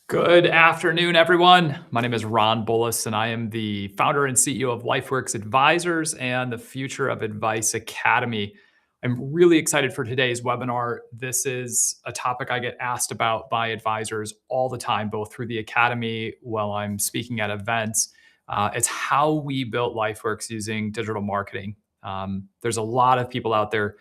Good afternoon, everyone. My name is Ron Bullis, and I am the founder and CEO of Lifeworks Advisors and the Future of Advice Academy. I'm really excited for today's webinar. This is a topic I get asked about by advisors all the time, both through the Academy while I'm speaking at events. It's how we built Lifeworks using digital marketing. There's a lot of people out there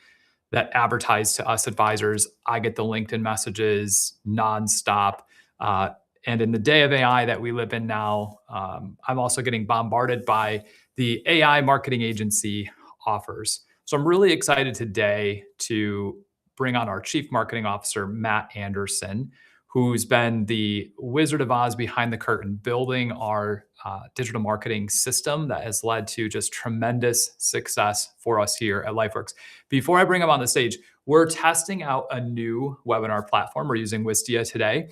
that advertise to us advisors. I get the LinkedIn messages nonstop. Uh, and in the day of AI that we live in now, I'm also getting bombarded by the AI marketing agency offers. So I'm really excited today to bring on our Chief Marketing Officer, Matt Anderson, who's been the Wizard of Oz behind the curtain, building our digital marketing system that has led to just tremendous success for us here at LifeWorks. Before I bring him on the stage, we're testing out a new webinar platform. We're using Wistia today.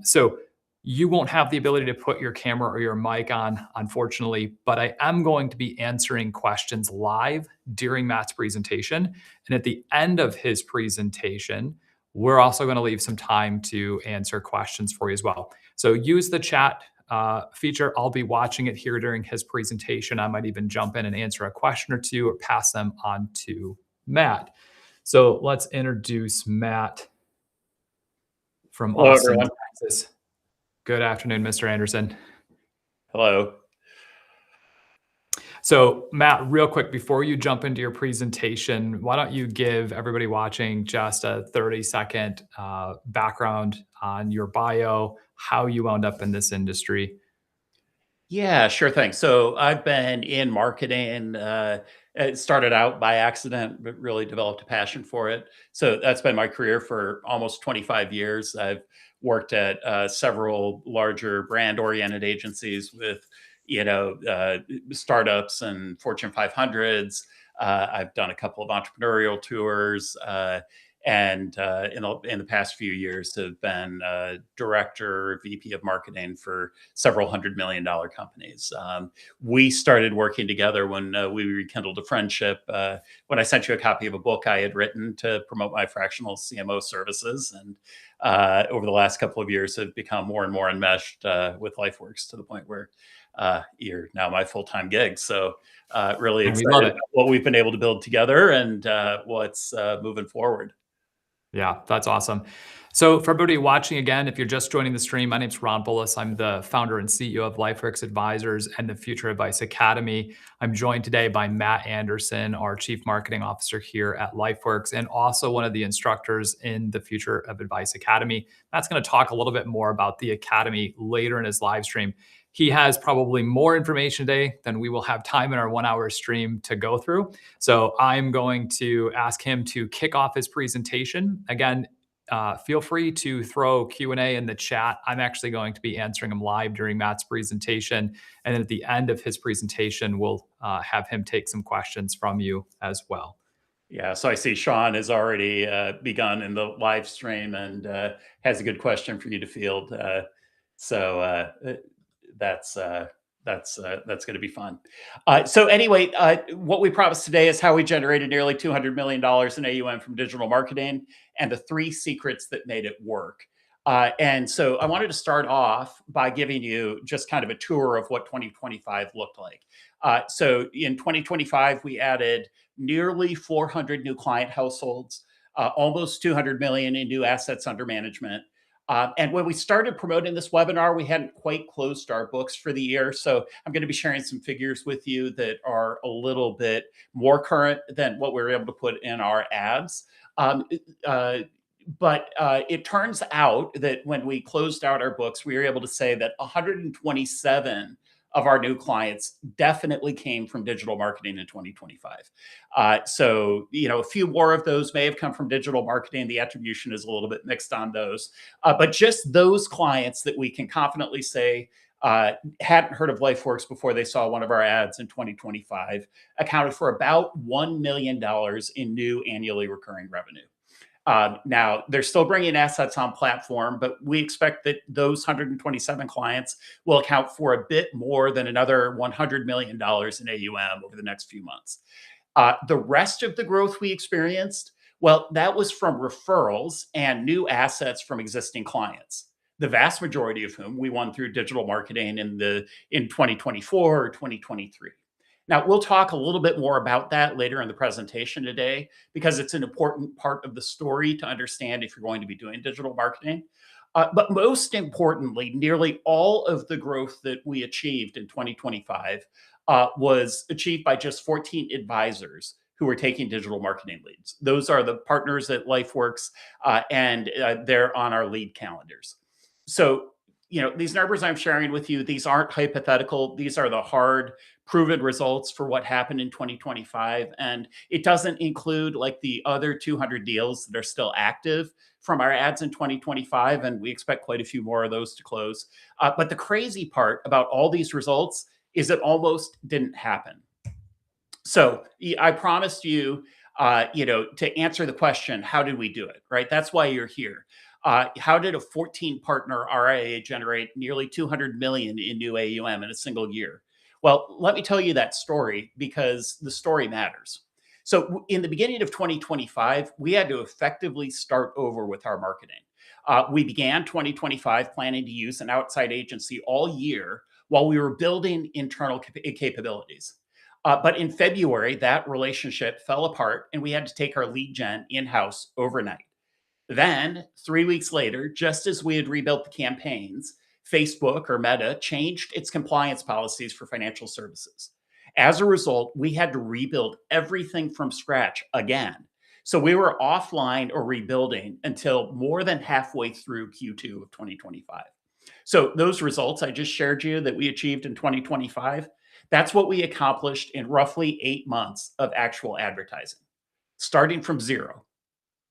So you won't have the ability to put your camera or your mic on, unfortunately, but I am going to be answering questions live during Matt's presentation. And at the end of his presentation, we're also going to leave some time to answer questions for you as well. So use the chat feature. I'll be watching it here during his presentation. I might even jump in and answer a question or two or pass them on to Matt. So let's introduce Matt from Hello, Austin, everyone. Texas. Good afternoon, Mr. Anderson. Hello. So Matt, real quick, before you jump into your presentation, why don't you give everybody watching just a 30-second background on your bio, how you wound up in this industry? Yeah, sure thing. So I've been in marketing. It started out by accident, but really developed a passion for it. So that's been my career for almost 25 years. I've worked at several larger brand-oriented agencies with, startups and Fortune 500s. I've done a couple of entrepreneurial tours. And in the past few years have been director, VP of marketing for several $100 million companies. We started working together when we rekindled a friendship. When I sent you a copy of a book I had written to promote my fractional CMO services, and over the last couple of years have become more and more enmeshed with LifeWorks to the point where you're now my full-time gig. So really And we love excited it. about what we've been able to build together and what's moving forward. Yeah, that's awesome. So for everybody watching again, if you're just joining the stream, my name's Ron Bullis. I'm the founder and CEO of Lifeworks Advisors and the Future Advice Academy. I'm joined today by Matt Anderson, our Chief Marketing Officer here at Lifeworks, and also one of the instructors in the Future of Advice Academy. Matt's going to talk a little bit more about the Academy later in his live stream. He has probably more information today than we will have time in our 1 hour stream to go through. So I'm going to ask him to kick off his presentation. Again, feel free to throw Q&A in the chat. I'm actually going to be answering them live during Matt's presentation. And then at the end of his presentation, we'll have him take some questions from you as well. Yeah, so I see Sean has already begun in the live stream and has a good question for you to field. So that's going to be fun. So anyway, what we promised today is how we generated nearly $200 million in AUM from digital marketing and the 3 secrets that made it work. And so I wanted to start off by giving you just kind of a tour of what 2025 looked like. So in 2025, we added nearly 400 new client households, almost 200 million in new assets under management. And when we started promoting this webinar, we hadn't quite closed our books for the year. So I'm going to be sharing some figures with you that are a little bit more current than what we were able to put in our ads. But it turns out that when we closed out our books, we were able to say that 127 of our new clients definitely came from digital marketing in 2025. So, a few more of those may have come from digital marketing. The attribution is a little bit mixed on those. But just those clients that we can confidently say hadn't heard of LifeWorks before they saw one of our ads in 2025 accounted for about $1 million in new annually recurring revenue. Now, they're still bringing assets on platform, but we expect that those 127 clients will account for a bit more than another $100 million in AUM over the next few months. The rest of the growth we experienced, well, that was from referrals and new assets from existing clients. the vast majority of whom we won through digital marketing in 2024 or 2023. Now, we'll talk a little bit more about that later in the presentation today because it's an important part of the story to understand if you're going to be doing digital marketing. But most importantly, nearly all of the growth that we achieved in 2025 was achieved by just 14 advisors who were taking digital marketing leads. Those are the partners at LifeWorks, and they're on our lead calendars. So, these numbers I'm sharing with you, these aren't hypothetical. These are the hard, proven results for what happened in 2025. And it doesn't include like the other 200 deals that are still active from our ads in 2025. And we expect quite a few more of those to close. But the crazy part about all these results is it almost didn't happen. So I promised you, to answer the question, how did we do it, right? That's why you're here. How did a 14 partner RIA generate nearly 200 million in new AUM in a single year? Well, let me tell you that story because the story matters. So in the beginning of 2025, we had to effectively start over with our marketing. We began 2025 planning to use an outside agency all year while we were building internal capabilities. But in February, that relationship fell apart and we had to take our lead gen in-house overnight. Then, 3 weeks later, just as we had rebuilt the campaigns, Facebook or Meta changed its compliance policies for financial services. As a result, we had to rebuild everything from scratch again. So we were offline or rebuilding until more than halfway through Q2 of 2025. So those results I just shared you that we achieved in 2025, that's what we accomplished in roughly 8 months of actual advertising, starting from zero,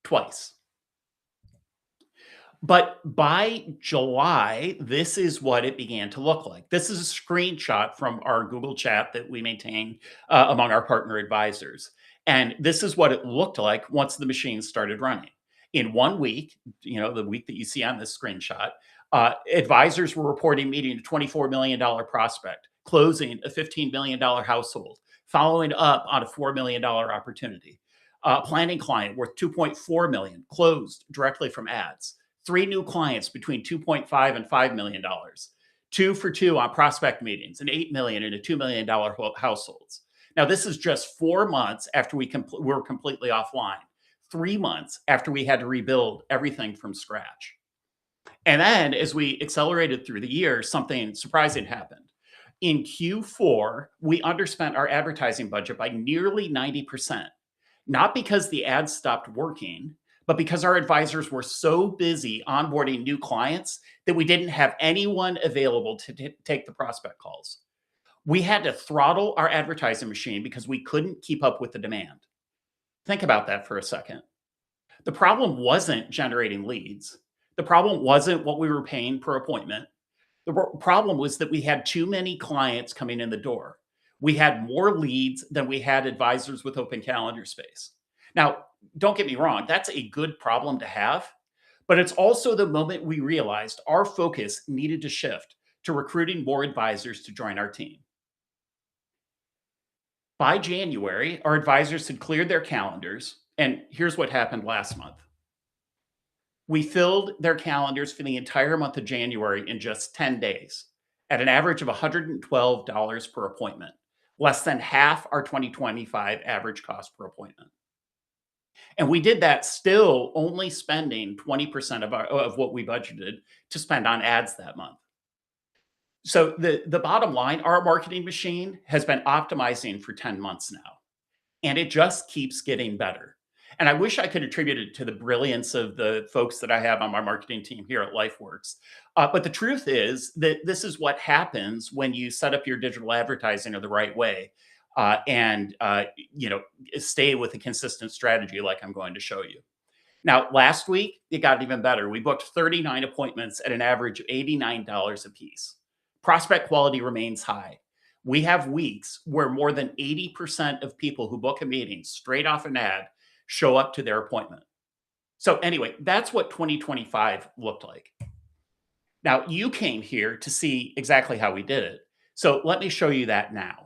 twice. But by July, this is what it began to look like. This is a screenshot from our Google chat that we maintain among our partner advisors. And this is what it looked like once the machine started running. In 1 week, the week that you see on this screenshot, advisors were reporting meeting a $24 million prospect, closing a $15 million household, following up on a $4 million opportunity. Planning client worth $2.4 million, closed directly from ads. 3 new clients between $2.5 and $5 million, 2 for 2 on prospect meetings, and $8 million in a $2 million households. Now, this is just 4 months after we were completely offline, 3 months after we had to rebuild everything from scratch. And then as we accelerated through the year, something surprising happened. In Q4, we underspent our advertising budget by nearly 90%, not because the ads stopped working, but because our advisors were so busy onboarding new clients that we didn't have anyone available to take the prospect calls. We had to throttle our advertising machine because we couldn't keep up with the demand. Think about that for a second. The problem wasn't generating leads. The problem wasn't what we were paying per appointment. The problem was that we had too many clients coming in the door. We had more leads than we had advisors with open calendar space. Now, don't get me wrong, that's a good problem to have, but it's also the moment we realized our focus needed to shift to recruiting more advisors to join our team. By January, our advisors had cleared their calendars, and here's what happened last month. We filled their calendars for the entire month of January in just 10 days at an average of $112 per appointment, less than half our 2025 average cost per appointment. And we did that still only spending 20% of what we budgeted to spend on ads that month. So the bottom line, our marketing machine has been optimizing for 10 months now, and it just keeps getting better. And I wish I could attribute it to the brilliance of the folks that I have on my marketing team here at LifeWorks. But the truth is that this is what happens when you set up your digital advertising the right way. And stay with a consistent strategy like I'm going to show you. Now, last week, it got even better. We booked 39 appointments at an average of $89 a piece. Prospect quality remains high. We have weeks where more than 80% of people who book a meeting straight off an ad show up to their appointment. So anyway, that's what 2025 looked like. Now, you came here to see exactly how we did it. So let me show you that now.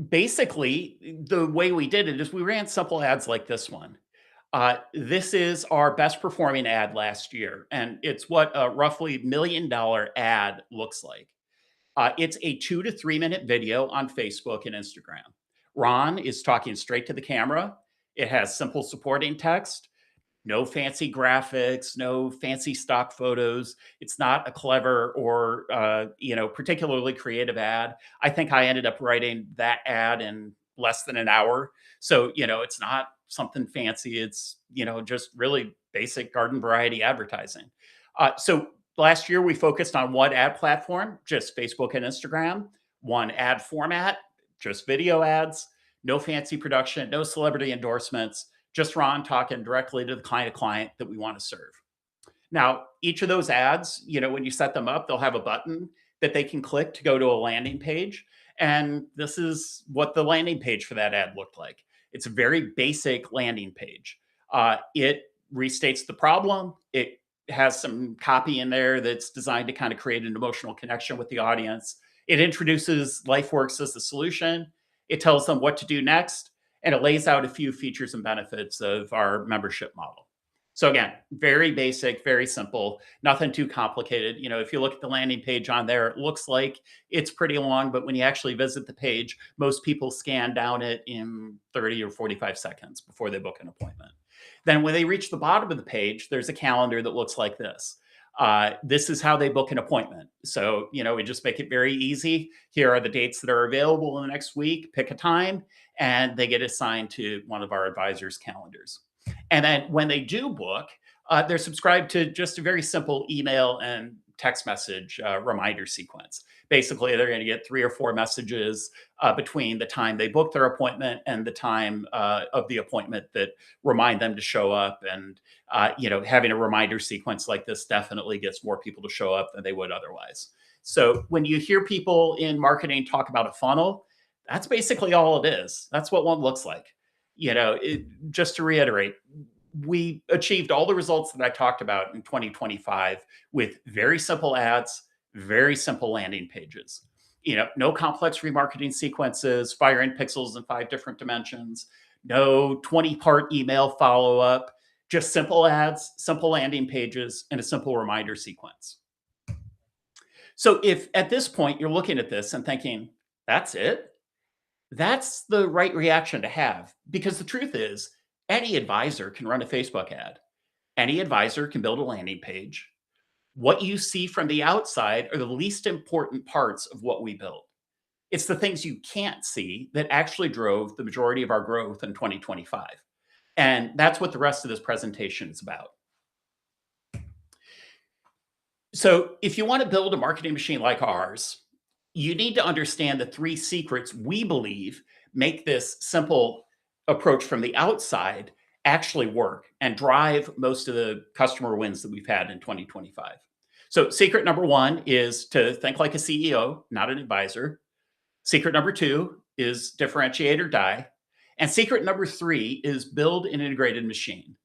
Basically, the way we did it is we ran simple ads like this one. This is our best performing ad last year, and it's what a roughly $1 million ad looks like. It's a 2 to 3 minute video on Facebook and Instagram. Ron is talking straight to the camera. It has simple supporting text, no fancy graphics, no fancy stock photos. It's not a clever or particularly creative ad. I think I ended up writing that ad in less than an hour. So it's not something fancy. It's just really basic garden variety advertising. So last year we focused on one ad platform, just Facebook and Instagram. One ad format, just video ads. No fancy production, no celebrity endorsements, just Ron talking directly to the kind of client that we want to serve. Now, each of those ads, when you set them up, they'll have a button that they can click to go to a landing page. And this is what the landing page for that ad looked like. It's a very basic landing page. It restates the problem. It has some copy in there that's designed to kind of create an emotional connection with the audience. It introduces LifeWorks as the solution. It tells them what to do next, and it lays out a few features and benefits of our membership model. So again, very basic, very simple, nothing too complicated. If you look at the landing page on there, it looks like it's pretty long, but when you actually visit the page, most people scan down it in 30 or 45 seconds before they book an appointment. Then when they reach the bottom of the page, there's a calendar that looks like this. This is how they book an appointment. So, we just make it very easy. Here are the dates that are available in the next week. Pick a time, and they get assigned to one of our advisors' calendars. And then when they do book, they're subscribed to just a very simple email and text message reminder sequence. Basically, they're going to get 3 or 4 messages between the time they book their appointment and the time of the appointment that remind them to show up. And having a reminder sequence like this definitely gets more people to show up than they would otherwise. So when you hear people in marketing talk about a funnel, that's basically all it is. That's what one looks like. Just to reiterate, we achieved all the results that I talked about in 2025 with very simple ads, very simple landing pages. No complex remarketing sequences, firing pixels in 5 different dimensions, no 20-part email follow-up, just simple ads, simple landing pages, and a simple reminder sequence. So if at this point you're looking at this and thinking, that's it, that's the right reaction to have, because the truth is any advisor can run a Facebook ad. Any advisor can build a landing page. What you see from the outside are the least important parts of what we build. It's the things you can't see that actually drove the majority of our growth in 2025. And that's what the rest of this presentation is about. So if you want to build a marketing machine like ours, you need to understand the 3 secrets we believe make this simple approach from the outside actually work and drive most of the customer wins that we've had in 2025. So secret number 1 is to think like a CEO, not an advisor. Secret number 2 is differentiate or die. And secret number 3 is build an integrated machine.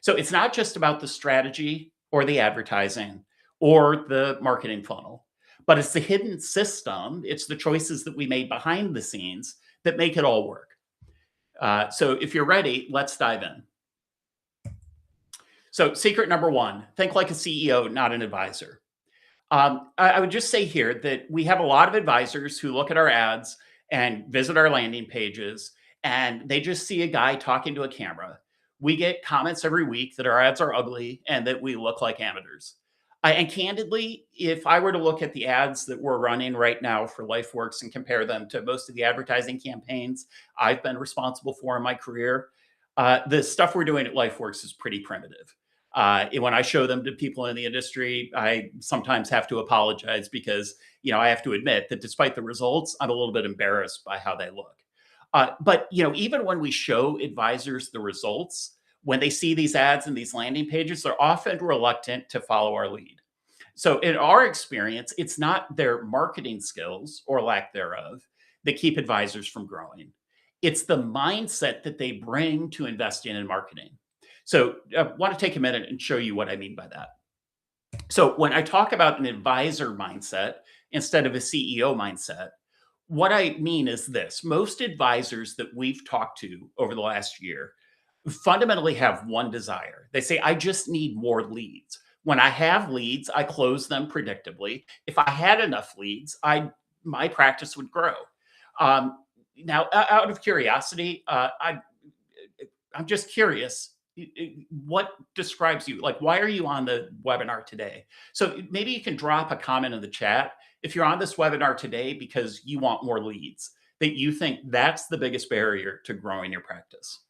So it's not just about the strategy or the advertising or the marketing funnel, but it's the hidden system. It's the choices that we made behind the scenes that make it all work. So if you're ready, let's dive in. So secret number 1, think like a CEO, not an advisor. I would just say here that we have a lot of advisors who look at our ads and visit our landing pages, and they just see a guy talking to a camera. We get comments every week that our ads are ugly and that we look like amateurs. And candidly, if I were to look at the ads that we're running right now for LifeWorks and compare them to most of the advertising campaigns I've been responsible for in my career, the stuff we're doing at LifeWorks is pretty primitive. When I show them to people in the industry, I sometimes have to apologize because, I have to admit that despite the results, I'm a little bit embarrassed by how they look. But even when we show advisors the results, when they see these ads and these landing pages, they're often reluctant to follow our lead. So in our experience, it's not their marketing skills or lack thereof that keep advisors from growing. It's the mindset that they bring to investing in marketing. So I want to take a minute and show you what I mean by that. So when I talk about an advisor mindset instead of a CEO mindset, what I mean is this. Most advisors that we've talked to over the last year fundamentally have one desire. They say, I just need more leads. When I have leads, I close them predictably. If I had enough leads, my practice would grow. Um, Now, out of curiosity, I'm just curious, what describes you? Like, why are you on the webinar today? So maybe you can drop a comment in the chat if you're on this webinar today because you want more leads, that you think that's the biggest barrier to growing your practice.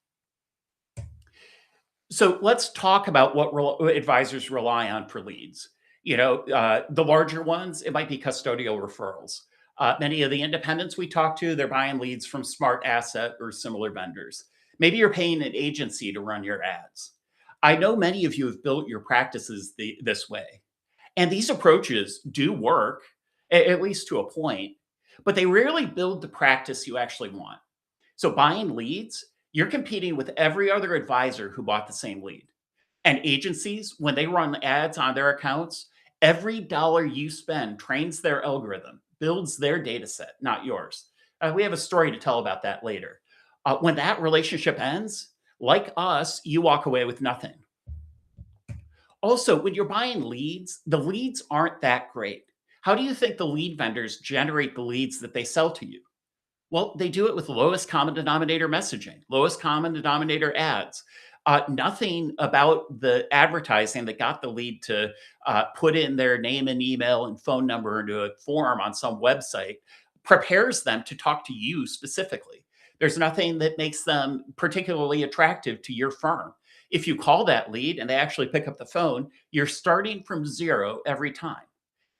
So let's talk about what advisors rely on for leads. The larger ones, it might be custodial referrals. Many of the independents we talk to, they're buying leads from Smart Asset or similar vendors. Maybe you're paying an agency to run your ads. I know many of you have built your practices this way, and these approaches do work, at least to a point, but they rarely build the practice you actually want. So buying leads, you're competing with every other advisor who bought the same lead. And agencies, when they run ads on their accounts, every dollar you spend trains their algorithm, builds their data set, not yours. We have a story to tell about that later. When that relationship ends, like us, you walk away with nothing. Also, when you're buying leads, the leads aren't that great. How do you think the lead vendors generate the leads that they sell to you? Well, they do it with lowest common denominator messaging, lowest common denominator ads. Nothing about the advertising that got the lead to put in their name and email and phone number into a form on some website prepares them to talk to you specifically. There's nothing that makes them particularly attractive to your firm. If you call that lead and they actually pick up the phone, you're starting from zero every time.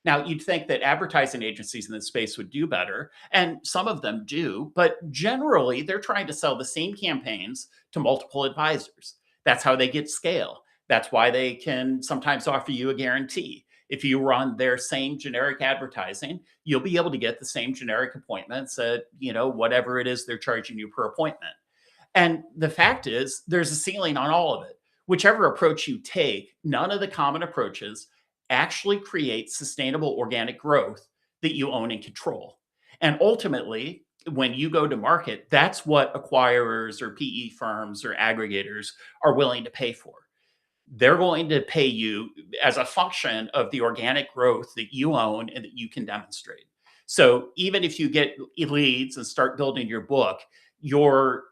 Now, you'd think that advertising agencies in this space would do better, and some of them do, but generally they're trying to sell the same campaigns to multiple advisors. That's how they get scale. That's why they can sometimes offer you a guarantee. If you run their same generic advertising, you'll be able to get the same generic appointments at, whatever it is they're charging you per appointment. And the fact is, there's a ceiling on all of it. Whichever approach you take, none of the common approaches actually create sustainable organic growth that you own and control. And ultimately, when you go to market, that's what acquirers or PE firms or aggregators are willing to pay for. They're going to pay you as a function of the organic growth that you own and that you can demonstrate. So even if you get leads and start building your book, your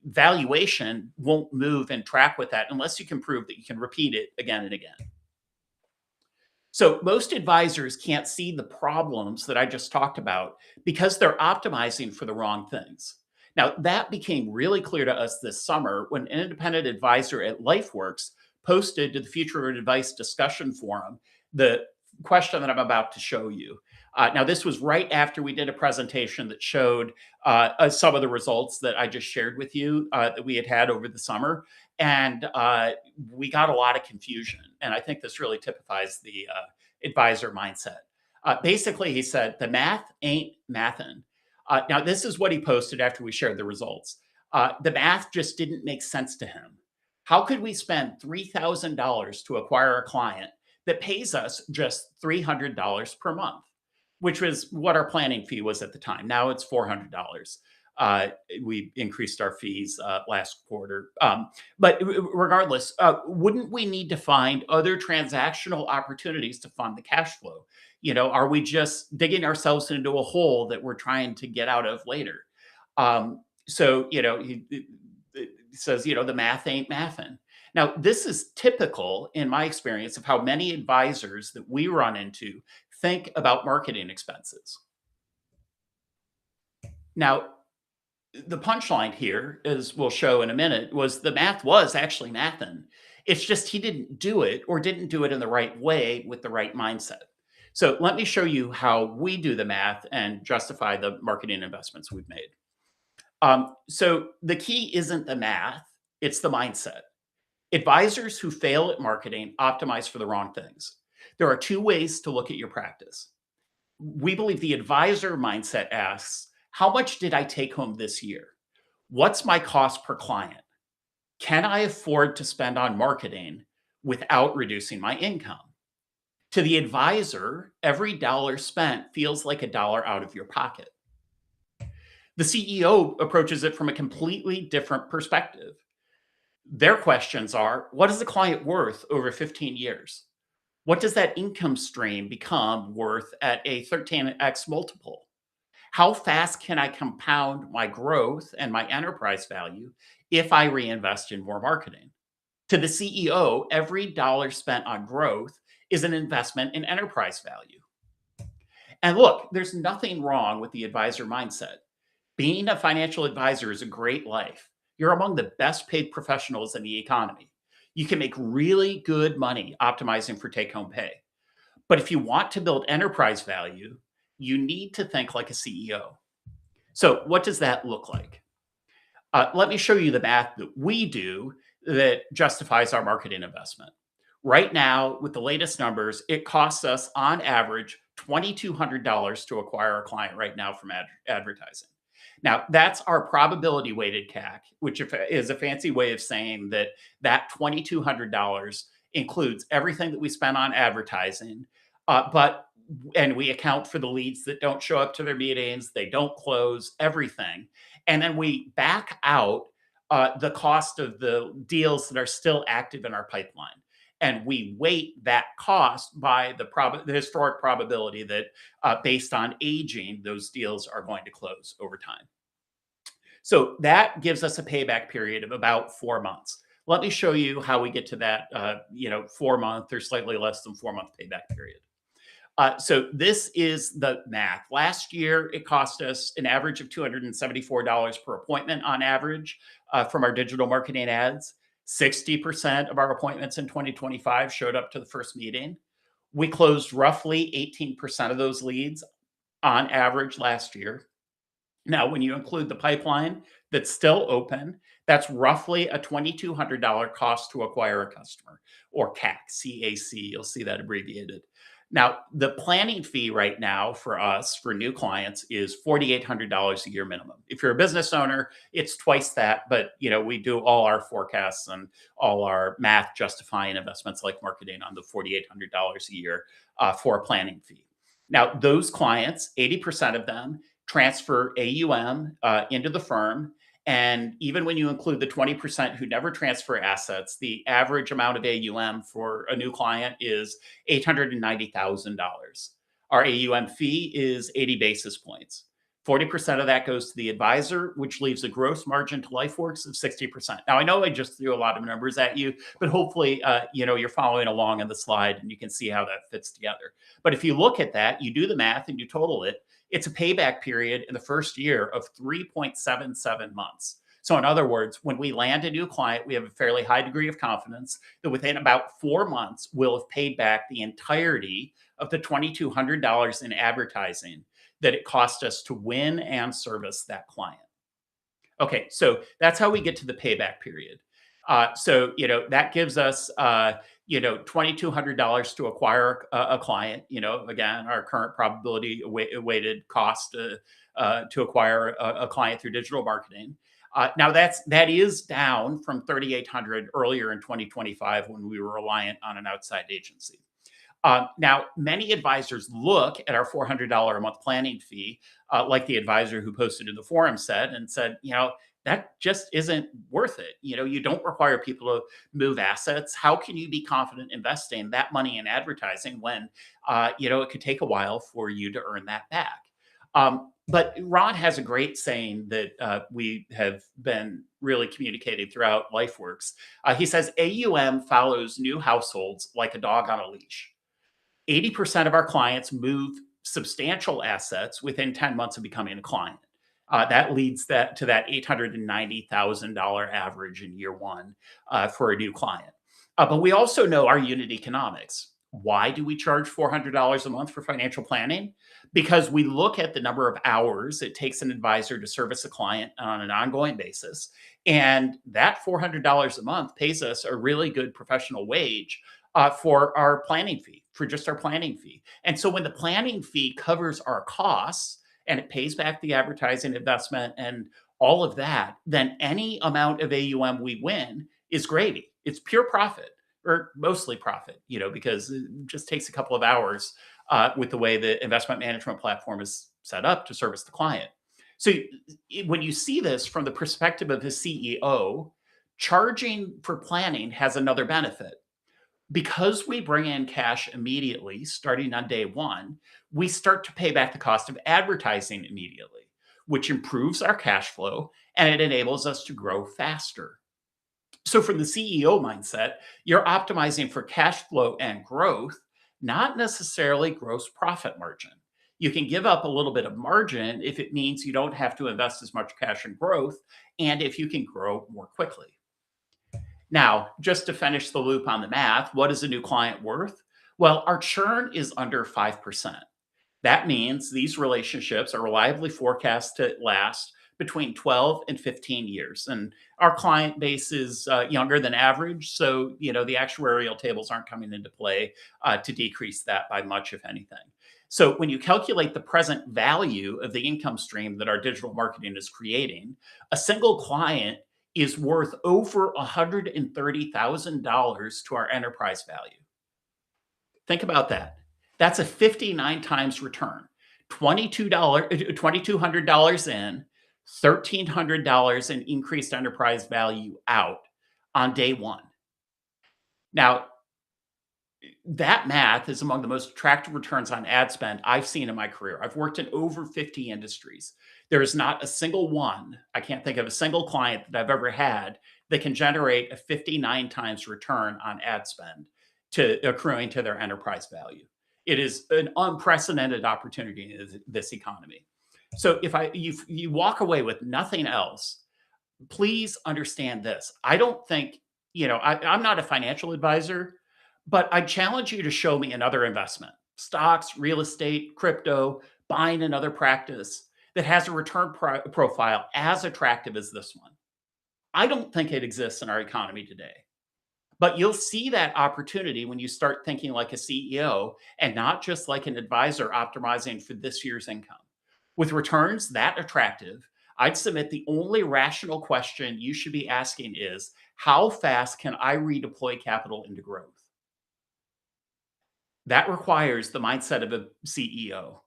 valuation won't move and track with that unless you can prove that you can repeat it again and again. So most advisors can't see the problems that I just talked about because they're optimizing for the wrong things. Now, that became really clear to us this summer when an independent advisor at Lifeworks posted to the Future of Advice discussion forum the question that I'm about to show you. Now, this was right after we did a presentation that showed some of the results that I just shared with you that we had over the summer. And we got a lot of confusion. And I think this really typifies the advisor mindset. Basically, he said, the math ain't mathin'. Now, this is what he posted after we shared the results. The math just didn't make sense to him. How could we spend $3,000 to acquire a client that pays us just $300 per month, which was what our planning fee was at the time? Now it's $400. We increased our fees last quarter. But regardless, wouldn't we need to find other transactional opportunities to fund the cash flow? Are we just digging ourselves into a hole that we're trying to get out of later? He says, the math ain't mathin'. Now, this is typical in my experience of how many advisors that we run into think about marketing expenses. Now, the punchline here, as we'll show in a minute, was the math was actually mathin'. It's just he didn't do it or didn't do it in the right way with the right mindset. So let me show you how we do the math and justify the marketing investments we've made. So the key isn't the math, it's the mindset. Advisors who fail at marketing optimize for the wrong things. There are two ways to look at your practice. We believe the advisor mindset asks, how much did I take home this year? What's my cost per client? Can I afford to spend on marketing without reducing my income? To the advisor, every dollar spent feels like a dollar out of your pocket. The CEO approaches it from a completely different perspective. Their questions are, what is the client worth over 15 years? What does that income stream become worth at a 13x multiple? How fast can I compound my growth and my enterprise value if I reinvest in more marketing? To the CEO, every dollar spent on growth is an investment in enterprise value. And look, there's nothing wrong with the advisor mindset. Being a financial advisor is a great life. You're among the best paid professionals in the economy. You can make really good money optimizing for take home pay. But if you want to build enterprise value, you need to think like a CEO. So, what does that look like? Let me show you the math that we do that justifies our marketing investment. Right now, with the latest numbers, it costs us on average $2,200 to acquire a client right now from advertising. Now, that's our probability weighted CAC, which is a fancy way of saying that that $2,200 includes everything that we spend on advertising, but and we account for the leads that don't show up to their meetings, they don't close, everything. And then we back out the cost of the deals that are still active in our pipeline. And we weight that cost by the historic probability that, based on aging, those deals are going to close over time. So that gives us a payback period of about 4 months. Let me show you how we get to that, 4 month or slightly less than 4 month payback period. So this is the math. Last year, it cost us an average of $274 per appointment on average from our digital marketing ads. 60% of our appointments in 2025 showed up to the first meeting. We closed roughly 18% of those leads on average last year. Now, when you include the pipeline that's still open, that's roughly a $2,200 cost to acquire a customer, or CAC, CAC. You'll see that abbreviated. Now, the planning fee right now for us, for new clients, is $4,800 a year minimum. If you're a business owner, it's twice that, but we do all our forecasts and all our math justifying investments like marketing on the $4,800 a year for a planning fee. Now, those clients, 80% of them transfer AUM into the firm. And even when you include the 20% who never transfer assets, the average amount of AUM for a new client is $890,000. Our AUM fee is 80 basis points. 40% of that goes to the advisor, which leaves a gross margin to LifeWorks of 60%. Now, I know I just threw a lot of numbers at you, but hopefully, you're following along on the slide and you can see how that fits together. But if you look at that, you do the math and you total it, it's a payback period in the first year of 3.77 months. So in other words, when we land a new client, we have a fairly high degree of confidence that within about 4 months, we'll have paid back the entirety of the $2,200 in advertising that it cost us to win and service that client. Okay, so that's how we get to the payback period. That gives us, $2,200 to acquire a client. Again, our current probability weighted cost to acquire a client through digital marketing. Now that is down from 3,800 earlier in 2025 when we were reliant on an outside agency. Now, many advisors look at our $400 a month planning fee, like the advisor who posted in the forum said, that just isn't worth it. You don't require people to move assets. How can you be confident investing that money in advertising when, it could take a while for you to earn that back? But Ron has a great saying that we have been really communicating throughout LifeWorks. He says, AUM follows new households like a dog on a leash. 80% of our clients move substantial assets within 10 months of becoming a client. That leads to that $890,000 average in year one for a new client. But we also know our unit economics. Why do we charge $400 a month for financial planning? Because we look at the number of hours it takes an advisor to service a client on an ongoing basis. And that $400 a month pays us a really good professional wage for our planning fee, for just our planning fee. And so when the planning fee covers our costs and it pays back the advertising investment and all of that, then any amount of AUM we win is gravy. It's pure profit, or mostly profit, because it just takes a couple of hours with the way the investment management platform is set up to service the client. So when you see this from the perspective of the CEO, Charging for planning has another benefit. Because we bring in cash immediately, starting on day one, we start to pay back the cost of advertising immediately, which improves our cash flow and it enables us to grow faster. So, from the CEO mindset, you're optimizing for cash flow and growth, not necessarily gross profit margin. You can give up a little bit of margin if it means you don't have to invest as much cash in growth and if you can grow more quickly. Now, just to finish the loop on the math, what is a new client worth? Well, our churn is under 5%. That means these relationships are reliably forecast to last between 12 and 15 years. And our client base is younger than average. So, the actuarial tables aren't coming into play to decrease that by much, if anything. So, when you calculate the present value of the income stream that our digital marketing is creating, a single client is worth over $130,000 to our enterprise value. Think about that. That's a 59 times return. $2,200 in, $1,300 in increased enterprise value out on day one. Now, that math is among the most attractive returns on ad spend I've seen in my career. I've worked in over 50 industries. There is not a single one, I can't think of a single client that I've ever had that can generate a 59 times return on ad spend to accruing to their enterprise value. It is an unprecedented opportunity in this economy. So if you walk away with nothing else, please understand this. I don't think, I'm not a financial advisor, but I challenge you to show me another investment, stocks, real estate, crypto, buying another practice that has a return profile as attractive as this one. I don't think it exists in our economy today. But you'll see that opportunity when you start thinking like a CEO and not just like an advisor optimizing for this year's income. With returns that attractive, I'd submit the only rational question you should be asking is, how fast can I redeploy capital into growth? That requires the mindset of a CEO.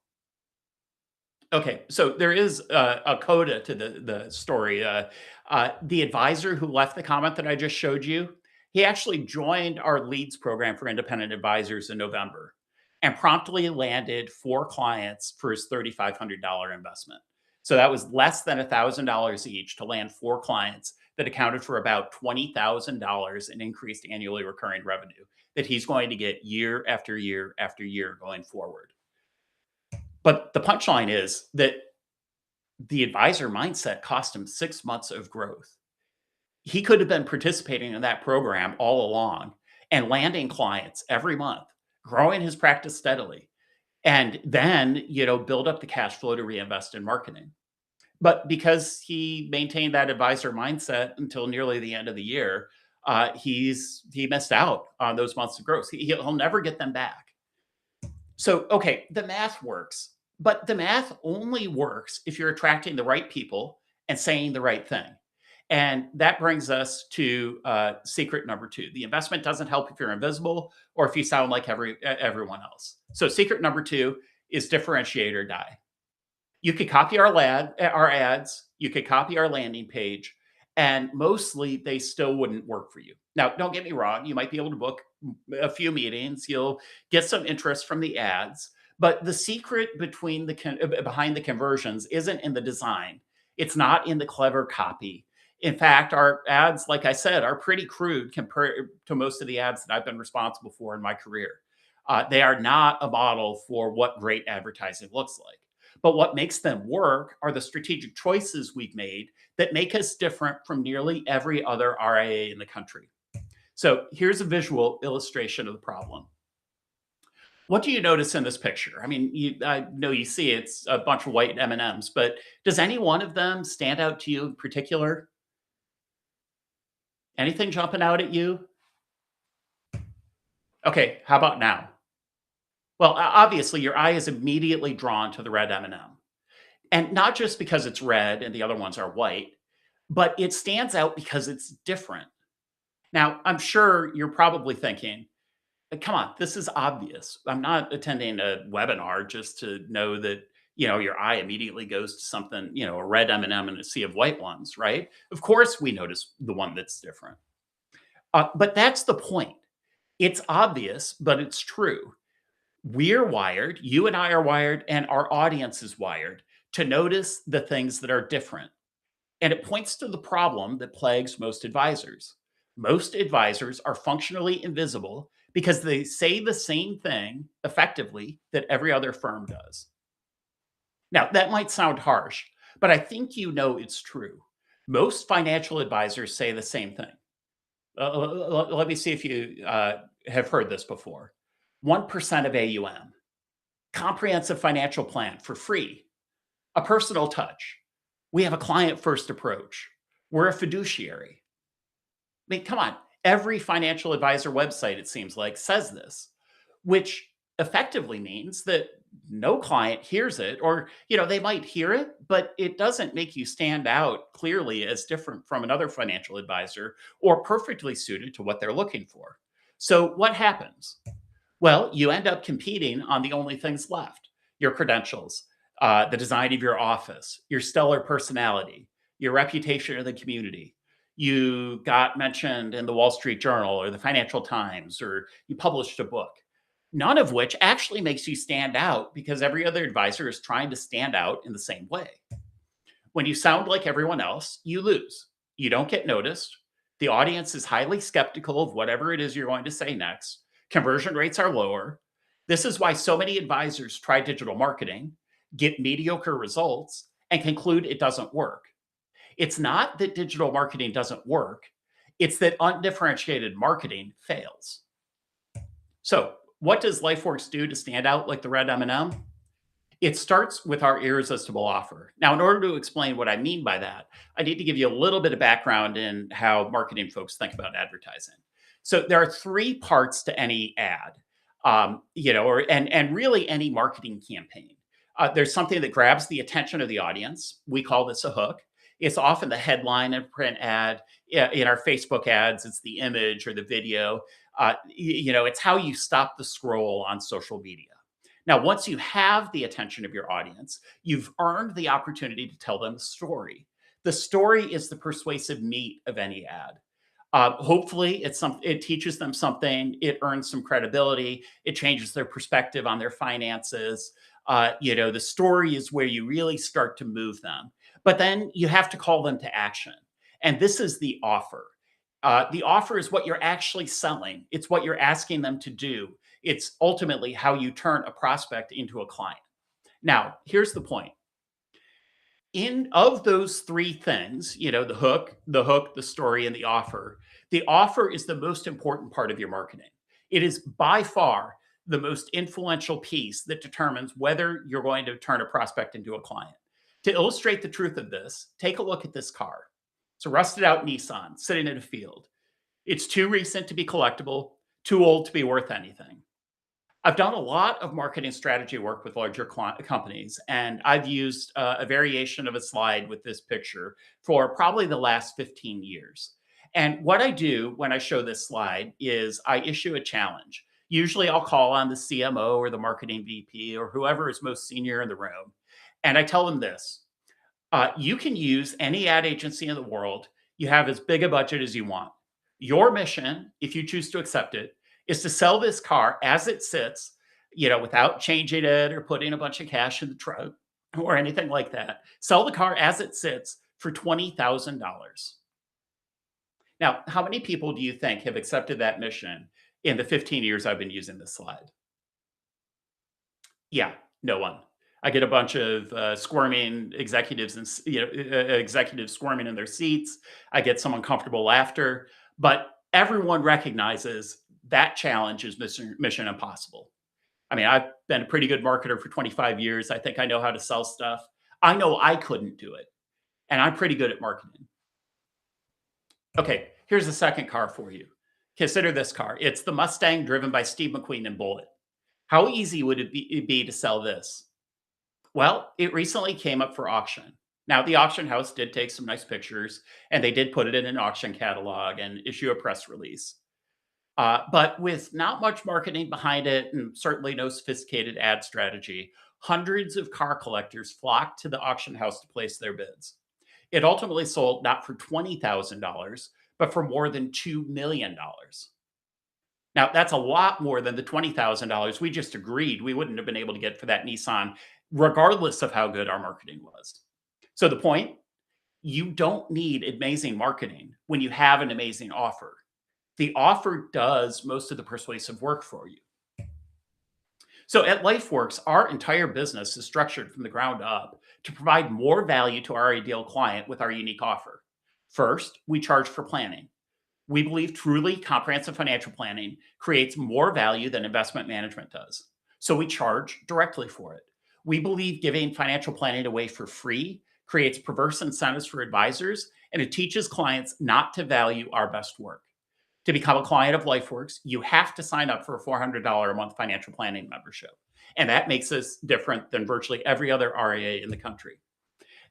Okay, so there is a coda to the story. The advisor who left the comment that I just showed you, he actually joined our leads program for independent advisors in November and promptly landed 4 clients for his $3,500 investment. So that was less than $1,000 each to land 4 clients that accounted for about $20,000 in increased annually recurring revenue that he's going to get year after year after year going forward. But the punchline is that the advisor mindset cost him 6 months of growth. He could have been participating in that program all along and landing clients every month, growing his practice steadily, and then, build up the cash flow to reinvest in marketing. But because he maintained that advisor mindset until nearly the end of the year, he missed out on those months of growth. He'll never get them back. So, okay, the math works, but the math only works if you're attracting the right people and saying the right thing. And that brings us to secret number 2. The investment doesn't help if you're invisible or if you sound like everyone else. So secret number 2 is differentiate or die. You could copy our ads, you could copy our landing page, and mostly they still wouldn't work for you. Now, don't get me wrong, you might be able to book a few meetings, you'll get some interest from the ads, but the secret behind the conversions isn't in the design. It's not in the clever copy. In fact, our ads, like I said, are pretty crude compared to most of the ads that I've been responsible for in my career. They are not a model for what great advertising looks like. But what makes them work are the strategic choices we've made that make us different from nearly every other RIA in the country. So here's a visual illustration of the problem. What do you notice in this picture? I mean, I know you see it's a bunch of white M&Ms, but does any one of them stand out to you in particular? Anything jumping out at you? Okay, how about now? Well, obviously, your eye is immediately drawn to the red M&M. And not just because it's red and the other ones are white, but it stands out because it's different. Now, I'm sure you're probably thinking, come on, this is obvious. I'm not attending a webinar just to know that, your eye immediately goes to something, a red M&M and a sea of white ones, right? Of course, we notice the one that's different. But that's the point. It's obvious, but it's true. We're wired, you and I are wired, and our audience is wired to notice the things that are different. And it points to the problem that plagues most advisors. Most advisors are functionally invisible because they say the same thing effectively that every other firm does. Now, that might sound harsh, but I think it's true. Most financial advisors say the same thing. Let me see if you have heard this before. 1% of AUM, comprehensive financial plan for free, a personal touch. We have a client first approach. We're a fiduciary. I mean, come on. Every financial advisor website, it seems like, says this, which effectively means that no client hears it, or, they might hear it, but it doesn't make you stand out clearly as different from another financial advisor or perfectly suited to what they're looking for. So what happens? Well, you end up competing on the only things left: your credentials, the design of your office, your stellar personality, your reputation in the community. You got mentioned in the Wall Street Journal or the Financial Times, or you published a book. None of which actually makes you stand out because every other advisor is trying to stand out in the same way. When you sound like everyone else, you lose. You don't get noticed. The audience is highly skeptical of whatever it is you're going to say next. Conversion rates are lower. This is why so many advisors try digital marketing, get mediocre results, and conclude it doesn't work. It's not that digital marketing doesn't work, it's that undifferentiated marketing fails. So, what does LifeWorks do to stand out like the red M&M? It starts with our irresistible offer. Now, in order to explain what I mean by that, I need to give you a little bit of background in how marketing folks think about advertising. So there are three parts to any ad, and really any marketing campaign. There's something that grabs the attention of the audience. We call this a hook. It's often the headline of a print ad. In our Facebook ads, it's the image or the video. It's how you stop the scroll on social media. Now, once you have the attention of your audience, you've earned the opportunity to tell them a story. The story is the persuasive meat of any ad. Hopefully, it teaches them something. It earns some credibility. It changes their perspective on their finances. The story is where you really start to move them. But then you have to call them to action. And this is the offer. The offer is what you're actually selling. It's what you're asking them to do. It's ultimately how you turn a prospect into a client. Now, here's the point. Of those three things, the hook, the story, and the offer is the most important part of your marketing. It is by far the most influential piece that determines whether you're going to turn a prospect into a client. To illustrate the truth of this, take a look at this car. It's a rusted out Nissan sitting in a field. It's too recent to be collectible, too old to be worth anything. I've done a lot of marketing strategy work with larger companies, and I've used a variation of a slide with this picture for probably the last 15 years. And what I do when I show this slide is I issue a challenge. Usually I'll call on the CMO or the marketing VP or whoever is most senior in the room. And I tell them this: you can use any ad agency in the world. You have as big a budget as you want. Your mission, if you choose to accept it, is to sell this car as it sits, without changing it or putting a bunch of cash in the trunk or anything like that. Sell the car as it sits for $20,000. Now, how many people do you think have accepted that mission in the 15 years I've been using this slide? Yeah, no one. I get a bunch of squirming executives and executives squirming in their seats. I get some uncomfortable laughter, but everyone recognizes that challenge is mission impossible. I mean, I've been a pretty good marketer for 25 years. I think I know how to sell stuff. I know I couldn't do it, and I'm pretty good at marketing. Okay, here's the second car for you. Consider this car. It's the Mustang driven by Steve McQueen and Bullitt. How easy would it be to sell this? Well, it recently came up for auction. Now, the auction house did take some nice pictures, and they did put it in an auction catalog and issue a press release. But with not much marketing behind it and certainly no sophisticated ad strategy, hundreds of car collectors flocked to the auction house to place their bids. It ultimately sold not for $20,000, but for more than $2 million. Now, that's a lot more than the $20,000 we just agreed we wouldn't have been able to get for that Nissan, regardless of how good our marketing was. So, the point, you don't need amazing marketing when you have an amazing offer. The offer does most of the persuasive work for you. So at LifeWorks, our entire business is structured from the ground up to provide more value to our ideal client with our unique offer. First, we charge for planning. We believe truly comprehensive financial planning creates more value than investment management does. So we charge directly for it. We believe giving financial planning away for free creates perverse incentives for advisors, and it teaches clients not to value our best work. To become a client of LifeWorks, you have to sign up for a $400 a month financial planning membership. And that makes us different than virtually every other RIA in the country.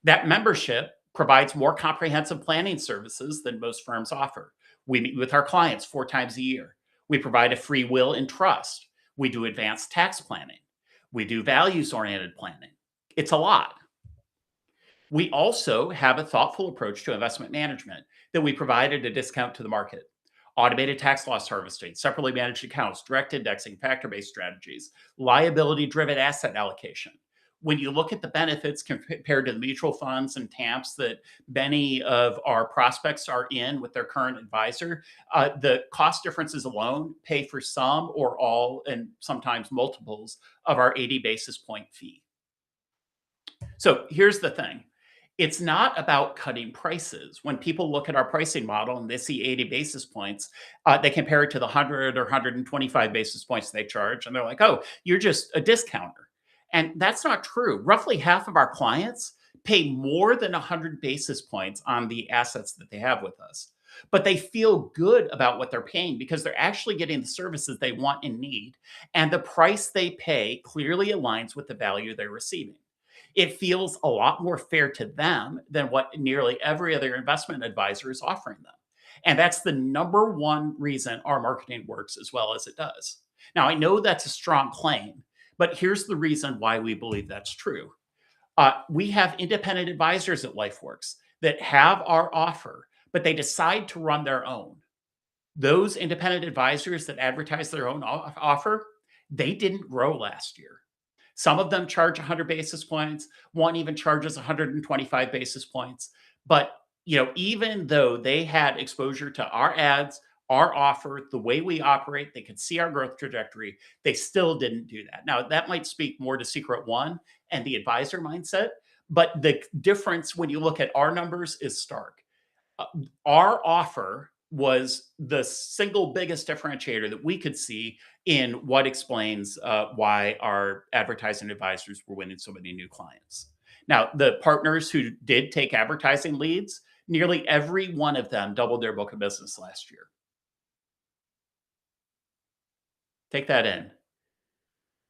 That membership provides more comprehensive planning services than most firms offer. We meet with our clients 4 times a year. We provide a free will and trust. We do advanced tax planning. We do values-oriented planning. It's a lot. We also have a thoughtful approach to investment management that we provide at a discount to the market. Automated tax loss harvesting, separately managed accounts, direct indexing, factor-based strategies, liability-driven asset allocation. When you look at the benefits compared to the mutual funds and TAMPs that many of our prospects are in with their current advisor, the cost differences alone pay for some or all, and sometimes multiples, of our 80 basis point fee. So here's the thing. It's not about cutting prices. When people look at our pricing model and they see 80 basis points, they compare it to the 100 or 125 basis points they charge, and they're like, oh, you're just a discounter. And that's not true. Roughly half of our clients pay more than 100 basis points on the assets that they have with us. But they feel good about what they're paying because they're actually getting the services they want and need. And the price they pay clearly aligns with the value they're receiving. It feels a lot more fair to them than what nearly every other investment advisor is offering them. And that's the number one reason our marketing works as well as it does. Now, I know that's a strong claim, but here's the reason why we believe that's true. We have independent advisors at LifeWorks that have our offer, but they decide to run their own. Those independent advisors that advertise their own offer, they didn't grow last year. Some of them charge 100 basis points. One even charges 125 basis points. But even though they had exposure to our ads, our offer, the way we operate, they could see our growth trajectory, they still didn't do that. Now, that might speak more to Secret One and the advisor mindset, but the difference when you look at our numbers is stark. Our offer was the single biggest differentiator that we could see in what explains why our advertising advisors were winning so many new clients. Now, the partners who did take advertising leads, nearly every one of them doubled their book of business last year. Take that in.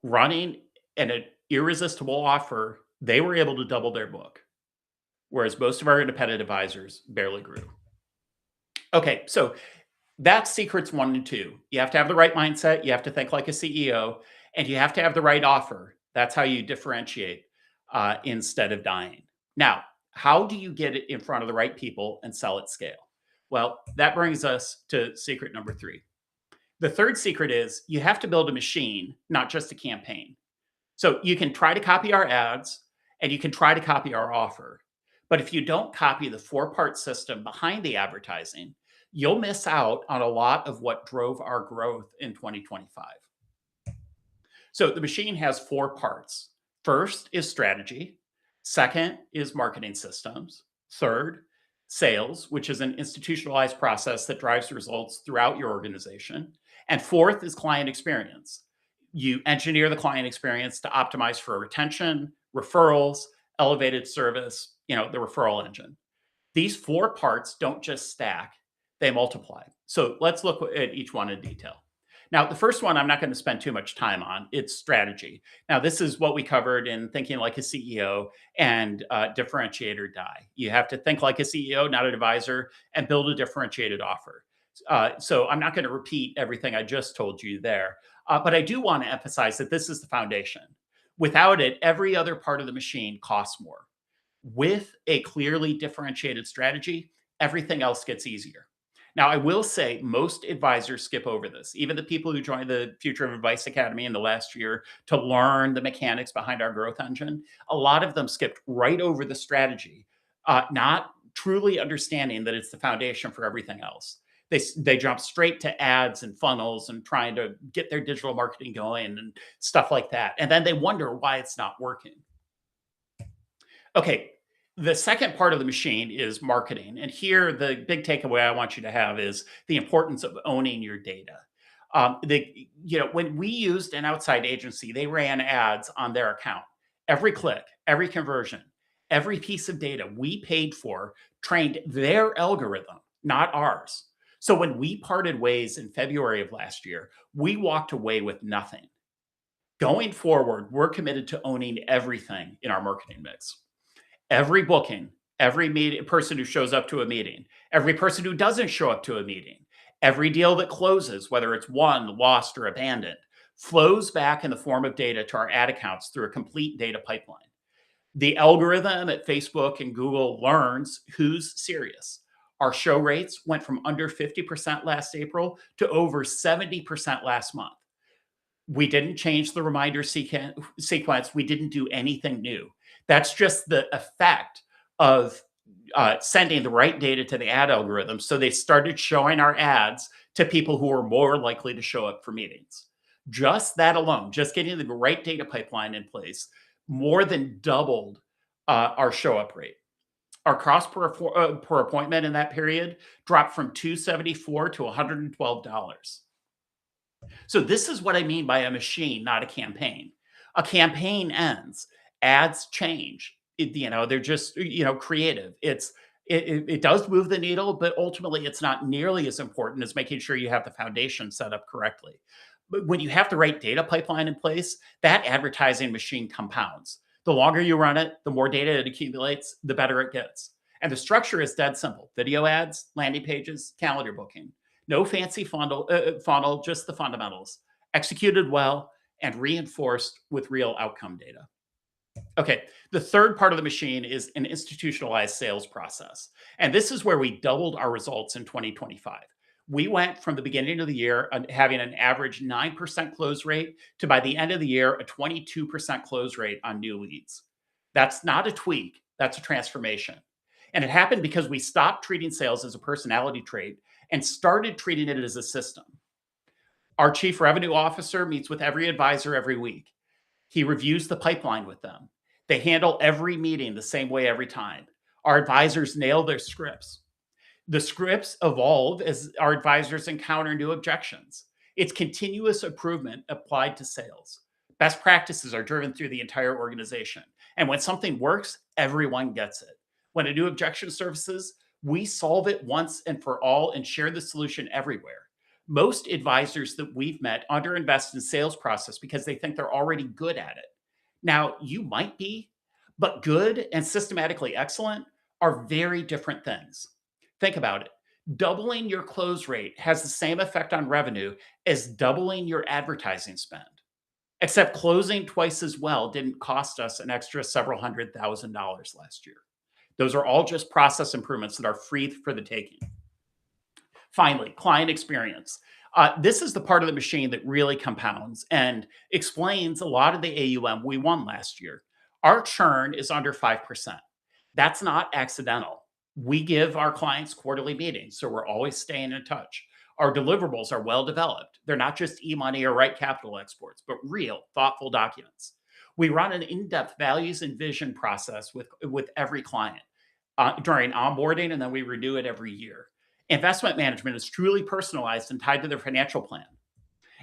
Running an irresistible offer, they were able to double their book, whereas most of our independent advisors barely grew. Okay, so that's secrets 1 and 2. You have to have the right mindset. You have to think like a CEO, and you have to have the right offer. That's how you differentiate instead of dying. Now, how do you get it in front of the right people and sell at scale? Well, that brings us to secret number 3. The third secret is you have to build a machine, not just a campaign. So you can try to copy our ads and you can try to copy our offer. But if you don't copy the 4-part system behind the advertising, you'll miss out on a lot of what drove our growth in 2025. So the machine has 4 parts. First is strategy. Second is marketing systems. Third, sales, which is an institutionalized process that drives results throughout your organization. And fourth is client experience. You engineer the client experience to optimize for retention, referrals, elevated service, the referral engine. These 4 parts don't just stack, they multiply. So let's look at each one in detail. Now, the first one I'm not going to spend too much time on. It's strategy. Now, this is what we covered in Thinking Like a CEO and Differentiate or Die. You have to think like a CEO, not an advisor, and build a differentiated offer. So I'm not going to repeat everything I just told you there, but I do want to emphasize that this is the foundation. Without it, every other part of the machine costs more. With a clearly differentiated strategy, everything else gets easier. Now, I will say most advisors skip over this. Even the people who joined the Future of Advice Academy in the last year to learn the mechanics behind our growth engine, a lot of them skipped right over the strategy, not truly understanding that it's the foundation for everything else. They jump straight to ads and funnels and trying to get their digital marketing going and stuff like that. And then they wonder why it's not working. Okay, the second part of the machine is marketing. And here, the big takeaway I want you to have is the importance of owning your data. When we used an outside agency, they ran ads on their account. Every click, every conversion, every piece of data we paid for trained their algorithm, not ours. So when we parted ways in February of last year, we walked away with nothing. Going forward, we're committed to owning everything in our marketing mix. Every booking, every person who shows up to a meeting, every person who doesn't show up to a meeting, every deal that closes, whether it's won, lost, or abandoned, flows back in the form of data to our ad accounts through a complete data pipeline. The algorithm at Facebook and Google learns who's serious. Our show rates went from under 50% last April to over 70% last month. We didn't change the reminder sequence. We didn't do anything new. That's just the effect of sending the right data to the ad algorithm. So they started showing our ads to people who are more likely to show up for meetings. Just that alone, just getting the right data pipeline in place, more than doubled our show up rate. Our cost per appointment in that period dropped from $274 to $112. So this is what I mean by a machine, not a campaign. A campaign ends, ads change. They're just creative. It does move the needle, but ultimately it's not nearly as important as making sure you have the foundation set up correctly. But when you have the right data pipeline in place, that advertising machine compounds. The longer you run it, the more data it accumulates, the better it gets. And the structure is dead simple: video ads, landing pages, calendar booking. No fancy funnel, just the fundamentals, executed well and reinforced with real outcome data. Okay, the third part of the machine is an institutionalized sales process. And this is where we doubled our results in 2025. We went from the beginning of the year having an average 9% close rate to, by the end of the year, a 22% close rate on new leads. That's not a tweak, that's a transformation. And it happened because we stopped treating sales as a personality trait and started treating it as a system. Our chief revenue officer meets with every advisor every week. He reviews the pipeline with them. They handle every meeting the same way every time. Our advisors nail their scripts. The scripts evolve as our advisors encounter new objections. It's continuous improvement applied to sales. Best practices are driven through the entire organization. And when something works, everyone gets it. When a new objection surfaces, we solve it once and for all and share the solution everywhere. Most advisors that we've met underinvest in sales process because they think they're already good at it. Now, you might be, but good and systematically excellent are very different things. Think about it. Doubling your close rate has the same effect on revenue as doubling your advertising spend. Except closing twice as well didn't cost us an extra several $100,000 last year. Those are all just process improvements that are free for the taking. Finally, client experience. This is the part of the machine that really compounds and explains a lot of the AUM we won last year. Our churn is under 5%. That's not accidental. We give our clients quarterly meetings, so we're always staying in touch. Our deliverables are well developed. They're not just e-money or right capital exports, but real, thoughtful documents. We run an in-depth values and vision process with every client during onboarding, and then we renew it every year. Investment management is truly personalized and tied to their financial plan.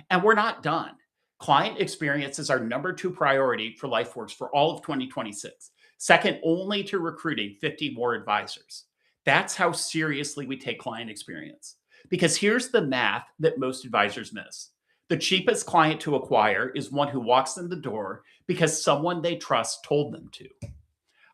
And we're not done. Client experience is our number 2 priority for LifeWorks for all of 2026, second only to recruiting 50 more advisors. That's how seriously we take client experience. Because here's the math that most advisors miss. The cheapest client to acquire is one who walks in the door because someone they trust told them to.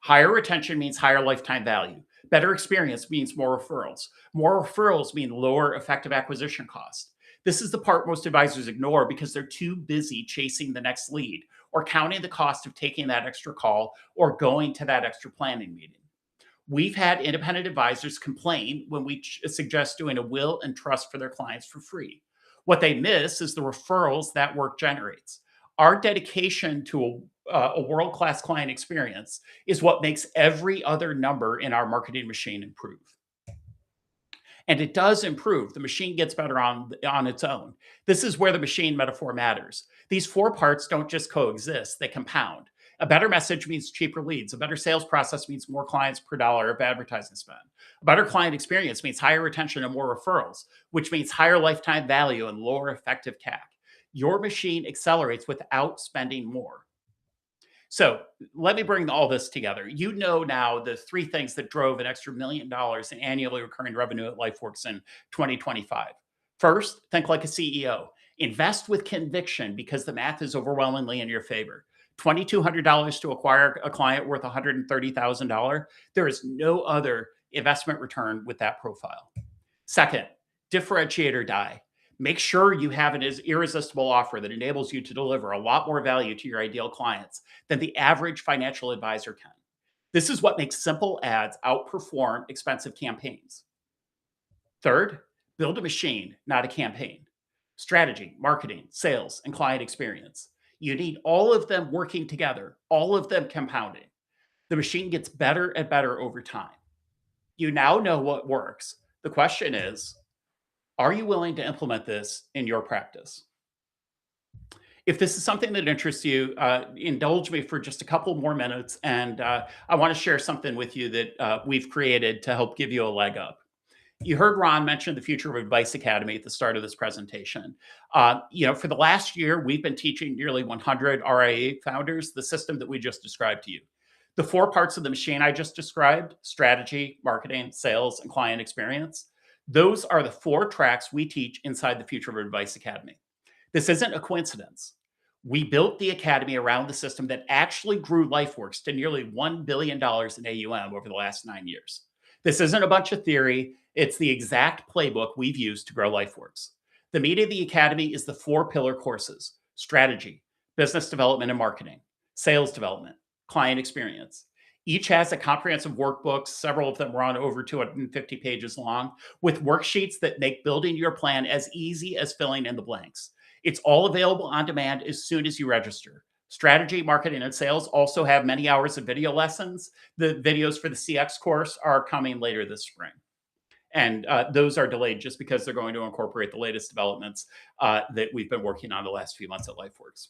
Higher retention means higher lifetime value. Better experience means more referrals. More referrals mean lower effective acquisition cost. This is the part most advisors ignore because they're too busy chasing the next lead or counting the cost of taking that extra call or going to that extra planning meeting. We've had independent advisors complain when we suggest doing a will and trust for their clients for free. What they miss is the referrals that work generates. Our dedication to a world-class client experience is what makes every other number in our marketing machine improve. And it does improve. The machine gets better on its own. This is where the machine metaphor matters. These four parts don't just coexist, they compound. A better message means cheaper leads. A better sales process means more clients per dollar of advertising spend. A better client experience means higher retention and more referrals, which means higher lifetime value and lower effective CAC. Your machine accelerates without spending more. So let me bring all this together. You know now the three things that drove an extra $1 million in annually recurring revenue at LifeWorks in 2025. First, think like a CEO. Invest with conviction because the math is overwhelmingly in your favor. $2,200 to acquire a client worth $130,000. There is no other investment return with that profile. Second, differentiate or die. Make sure you have an irresistible offer that enables you to deliver a lot more value to your ideal clients than the average financial advisor can. This is what makes simple ads outperform expensive campaigns. Third, build a machine, not a campaign. Strategy, marketing, sales, and client experience. You need all of them working together, all of them compounding. The machine gets better and better over time. You now know what works. The question is, are you willing to implement this in your practice? If this is something that interests you, indulge me for just a couple more minutes, and I want to share something with you that we've created to help give you a leg up. You heard Ron mention the Future of Advice Academy at the start of this presentation. For the last year, we've been teaching nearly 100 RIA founders the system that we just described to you. The four parts of the machine I just described, strategy, marketing, sales, and client experience, those are the four tracks we teach inside the Future of Advice Academy. This isn't a coincidence. We built the Academy around the system that actually grew LifeWorks to nearly $1 billion in AUM over the last 9 years. This isn't a bunch of theory. It's the exact playbook we've used to grow LifeWorks. The meat of the Academy is the four pillar courses: strategy, business development and marketing, sales development, client experience. Each has a comprehensive workbook. Several of them run over 250 pages long, with worksheets that make building your plan as easy as filling in the blanks. It's all available on demand as soon as you register. Strategy, marketing, and sales also have many hours of video lessons. The videos for the CX course are coming later this spring. And those are delayed just because they're going to incorporate the latest developments that we've been working on the last few months at LifeWorks.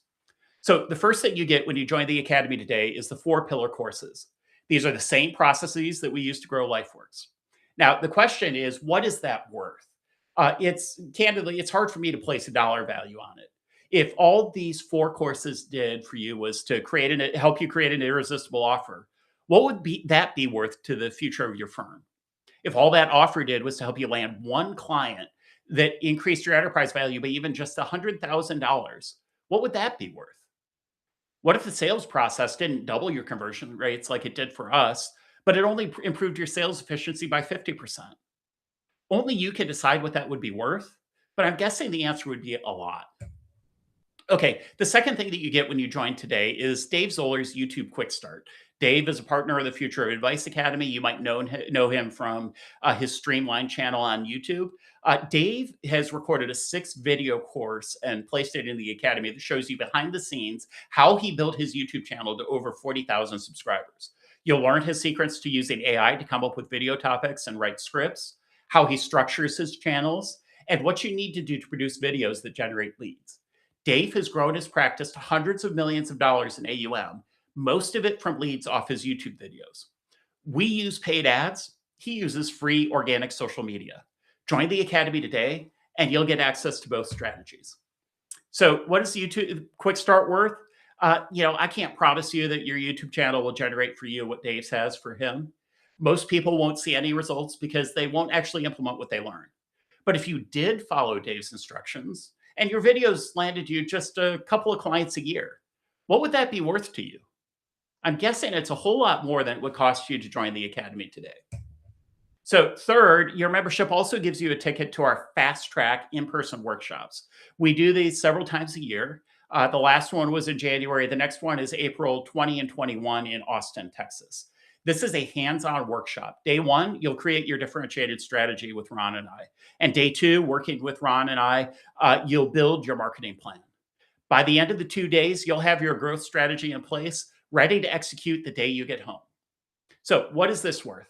So the first thing you get when you join the Academy today is the four pillar courses. These are the same processes that we use to grow LifeWorks. Now, the question is, what is that worth? It's hard for me to place a dollar value on it. If all these four courses did for you was to help you create an irresistible offer, what would that be worth to the future of your firm? If all that offer did was to help you land one client that increased your enterprise value by even just $100,000, what would that be worth? What if the sales process didn't double your conversion rates like it did for us, but it only improved your sales efficiency by 50%? Only you can decide what that would be worth, but I'm guessing the answer would be a lot. Okay, the second thing that you get when you join today is Dave Zoller's YouTube Quick Start. Dave is a partner of the Future of Advice Academy. You might know him from his Streamline channel on YouTube. Dave has recorded a 6-video course and placed it in the Academy that shows you behind the scenes how he built his YouTube channel to over 40,000 subscribers. You'll learn his secrets to using AI to come up with video topics and write scripts, how he structures his channels, and what you need to do to produce videos that generate leads. Dave has grown his practice to hundreds of millions of dollars in AUM, most of it from leads off his YouTube videos. We use paid ads. He uses free organic social media. Join the Academy today, and you'll get access to both strategies. So what is the YouTube Quick Start worth? I can't promise you that your YouTube channel will generate for you what Dave has for him. Most people won't see any results because they won't actually implement what they learn. But if you did follow Dave's instructions and your videos landed you just a couple of clients a year, what would that be worth to you? I'm guessing it's a whole lot more than it would cost you to join the Academy today. So third, your membership also gives you a ticket to our fast track in-person workshops. We do these several times a year. The last one was in January. The next one is April 20 and 21 in Austin, Texas. This is a hands-on workshop. Day one, you'll create your differentiated strategy with Ron and I. And day two, working with Ron and I, you'll build your marketing plan. By the end of the 2 days, you'll have your growth strategy in place, ready to execute the day you get home. So what is this worth?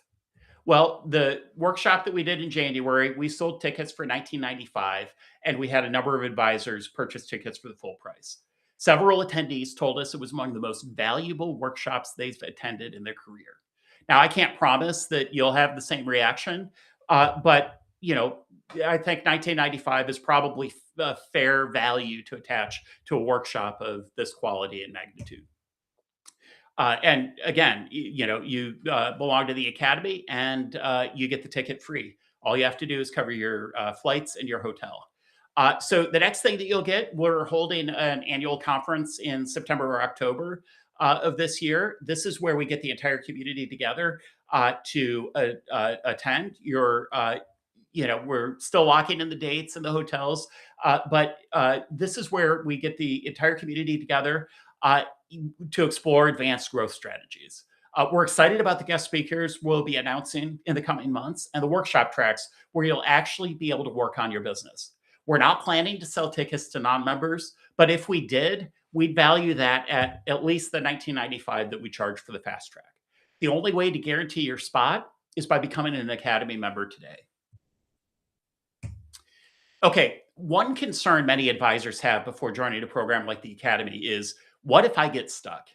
Well, the workshop that we did in January, we sold tickets for $19.95, and we had a number of advisors purchase tickets for the full price. Several attendees told us it was among the most valuable workshops they've attended in their career. Now, I can't promise that you'll have the same reaction, but I think 1995 is probably a fair value to attach to a workshop of this quality and magnitude. And again, you belong to the academy, and you get the ticket free. All you have to do is cover your flights and your hotel. So the next thing that you'll get, we're holding an annual conference in September or October of this year. This is where we get the entire community together to attend. We're still locking in the dates and the hotels, but this is where we get the entire community together to explore advanced growth strategies. We're excited about the guest speakers we'll be announcing in the coming months and the workshop tracks where you'll actually be able to work on your business. We're not planning to sell tickets to non-members, but if we did, we'd value that at least the $19.95 that we charge for the fast track. The only way to guarantee your spot is by becoming an Academy member today. Okay, one concern many advisors have before joining a program like the Academy is, what if I get stuck?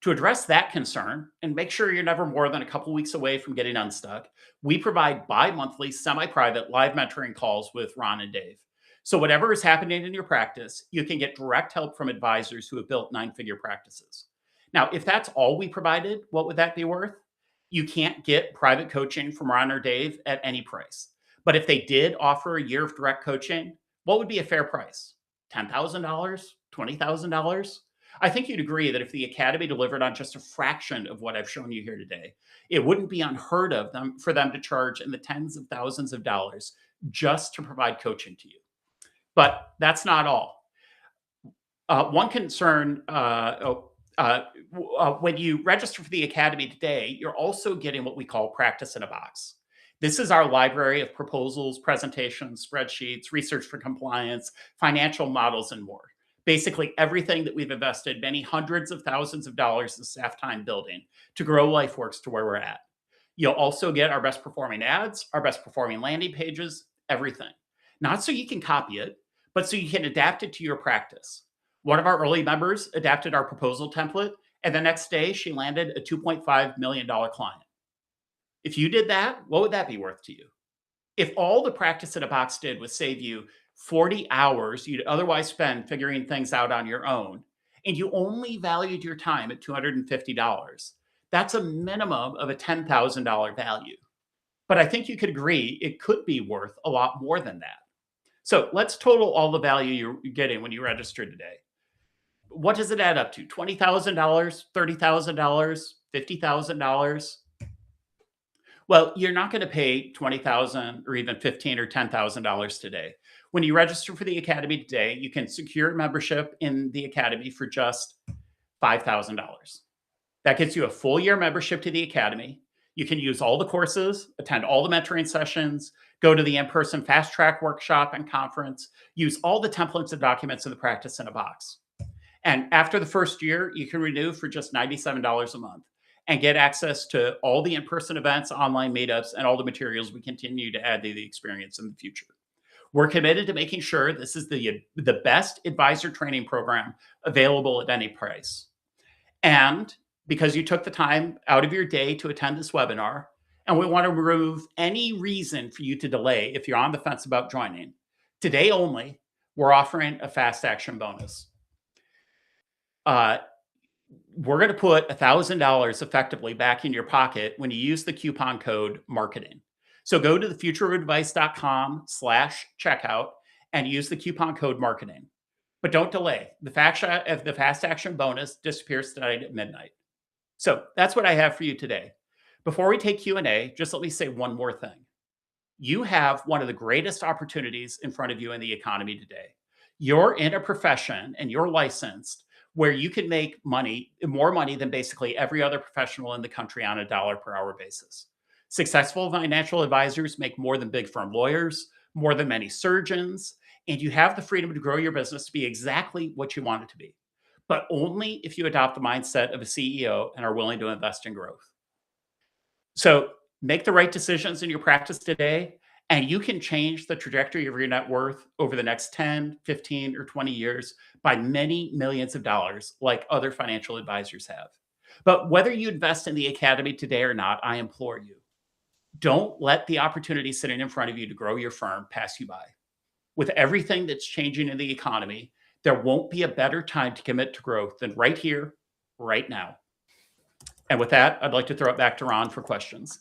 To address that concern and make sure you're never more than a couple weeks away from getting unstuck, we provide bi-monthly semi-private live mentoring calls with Ron and Dave. So whatever is happening in your practice, you can get direct help from advisors who have built 9-figure practices. Now, if that's all we provided, what would that be worth? You can't get private coaching from Ron or Dave at any price. But if they did offer a year of direct coaching, what would be a fair price? $10,000? $20,000? I think you'd agree that if the Academy delivered on just a fraction of what I've shown you here today, it wouldn't be unheard of for them to charge in the tens of thousands of dollars just to provide coaching to you. But that's not all. One concern, when you register for the Academy today, you're also getting what we call Practice in a Box. This is our library of proposals, presentations, spreadsheets, research for compliance, financial models, and more. Basically everything that we've invested many hundreds of thousands of dollars in staff time building to grow LifeWorks to where we're at. You'll also get our best performing ads, our best performing landing pages, everything. Not so you can copy it, but so you can adapt it to your practice. One of our early members adapted our proposal template, and the next day she landed a $2.5 million client. If you did that, what would that be worth to you? If all the Practice in a Box did was save you 40 hours you'd otherwise spend figuring things out on your own, and you only valued your time at $250, that's a minimum of a $10,000 value. But I think you could agree it could be worth a lot more than that. So let's total all the value you're getting when you register today. What does it add up to? $20,000, $30,000, $50,000? Well, you're not going to pay $20,000 or even $15,000 or $10,000 today. When you register for the Academy today, you can secure membership in the Academy for just $5,000. That gets you a full year membership to the Academy. You can use all the courses, attend all the mentoring sessions, go to the in-person fast track workshop and conference, use all the templates and documents in the Practice in a Box. And after the first year, you can renew for just $97 a month and get access to all the in-person events, online meetups, and all the materials we continue to add to the experience in the future. We're committed to making sure this is the best advisor training program available at any price. And because you took the time out of your day to attend this webinar, and we want to remove any reason for you to delay if you're on the fence about joining, today only, we're offering a fast action bonus. We're going to put $1,000 effectively back in your pocket when you use the coupon code marketing. So go to thefutureofadvice.com/checkout and use the coupon code marketing. But don't delay. The fast action bonus disappears tonight at midnight. So that's what I have for you today. Before we take Q&A, just let me say one more thing. You have one of the greatest opportunities in front of you in the economy today. You're in a profession and you're licensed where you can make money, more money than basically every other professional in the country on a dollar per hour basis. Successful financial advisors make more than big firm lawyers, more than many surgeons, and you have the freedom to grow your business to be exactly what you want it to be, but only if you adopt the mindset of a CEO and are willing to invest in growth. So make the right decisions in your practice today, and you can change the trajectory of your net worth over the next 10, 15, or 20 years by many millions of dollars, like other financial advisors have. But whether you invest in the academy today or not, I implore you, don't let the opportunity sitting in front of you to grow your firm pass you by. With everything that's changing in the economy, there won't be a better time to commit to growth than right here, right now. And with that, I'd like to throw it back to Ron for questions.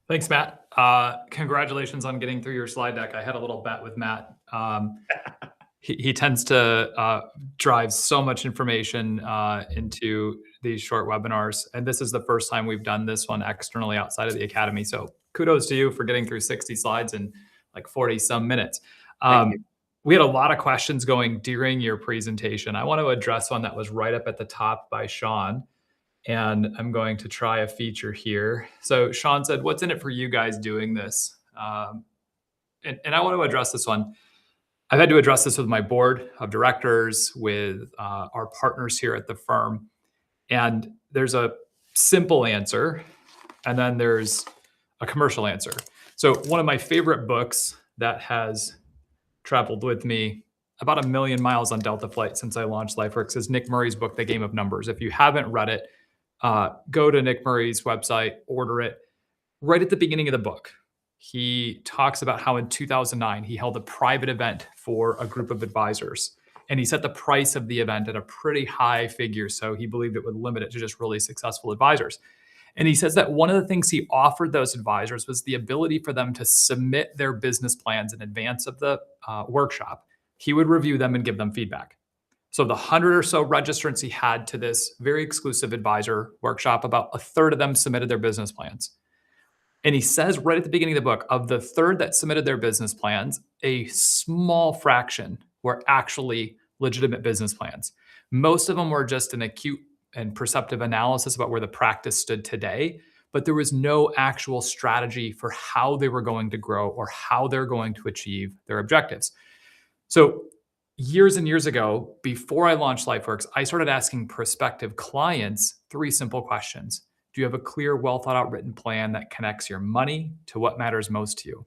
Thanks, Matt. Congratulations on getting through your slide deck. I had a little bet with Matt. He tends to drive so much information into these short webinars. And this is the first time we've done this one externally outside of the academy. So kudos to you for getting through 60 slides in like 40 some minutes. We had a lot of questions going during your presentation. I want to address one that was right up at the top by Sean. And I'm going to try a feature here. So Sean said, what's in it for you guys doing this? And I want to address this one. I've had to address this with my board of directors, with our partners here at the firm. And there's a simple answer, and then there's a commercial answer. So one of my favorite books that has traveled with me about 1 million miles on Delta flight since I launched LifeWorks is Nick Murray's book, The Game of Numbers. If you haven't read it, go to Nick Murray's website, order it. Right at the beginning of the book, he talks about how in 2009, he held a private event for a group of advisors. And he set the price of the event at a pretty high figure. So he believed it would limit it to just really successful advisors. And he says that one of the things he offered those advisors was the ability for them to submit their business plans in advance of the workshop. He would review them and give them feedback. So the 100 or so registrants he had to this very exclusive advisor workshop, about a third of them submitted their business plans. And he says right at the beginning of the book, of the third that submitted their business plans, a small fraction were actually legitimate business plans. Most of them were just an acute and perceptive analysis about where the practice stood today, but there was no actual strategy for how they were going to grow or how they're going to achieve their objectives. So years and years ago, before I launched LifeWorks, I started asking prospective clients 3 simple questions. Do you have a clear, well thought out written plan that connects your money to what matters most to you?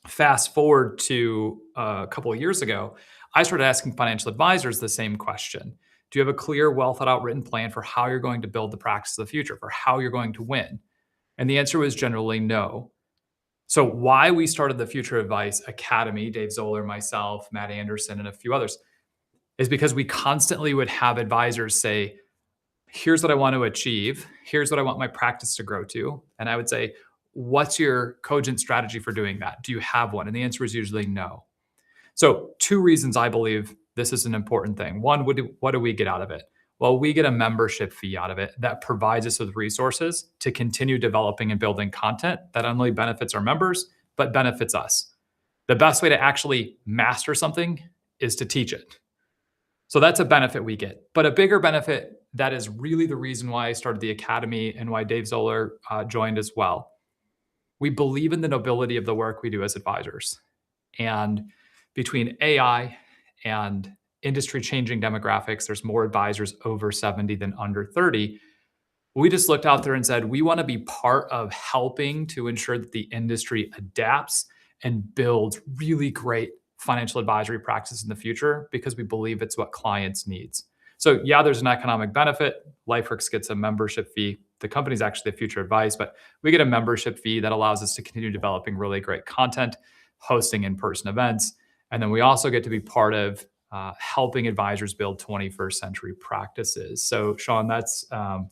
Fast forward to a couple of years ago, I started asking financial advisors the same question. Do you have a clear, well thought out written plan for how you're going to build the practice of the future, for how you're going to win? And the answer was generally no. So why we started the Future Advice Academy, Dave Zoller, myself, Matt Anderson, and a few others, is because we constantly would have advisors say, here's what I want to achieve. Here's what I want my practice to grow to. And I would say, what's your cogent strategy for doing that? Do you have one? And the answer is usually no. So 2 reasons I believe this is an important thing. One, what do we get out of it? Well, we get a membership fee out of it that provides us with resources to continue developing and building content that not only benefits our members, but benefits us. The best way to actually master something is to teach it. So that's a benefit we get. But a bigger benefit that is really the reason why I started the Academy and why Dave Zoller joined as well. We believe in the nobility of the work we do as advisors. And between AI and industry-changing demographics, there's more advisors over 70 than under 30. We just looked out there and said, we want to be part of helping to ensure that the industry adapts and builds really great financial advisory practices in the future because we believe it's what clients needs. So yeah, there's an economic benefit. LifeWorks gets a membership fee. The company's actually the Future Advice, but we get a membership fee that allows us to continue developing really great content, hosting in-person events. And then we also get to be part of helping advisors build 21st century practices. So Sean, that's my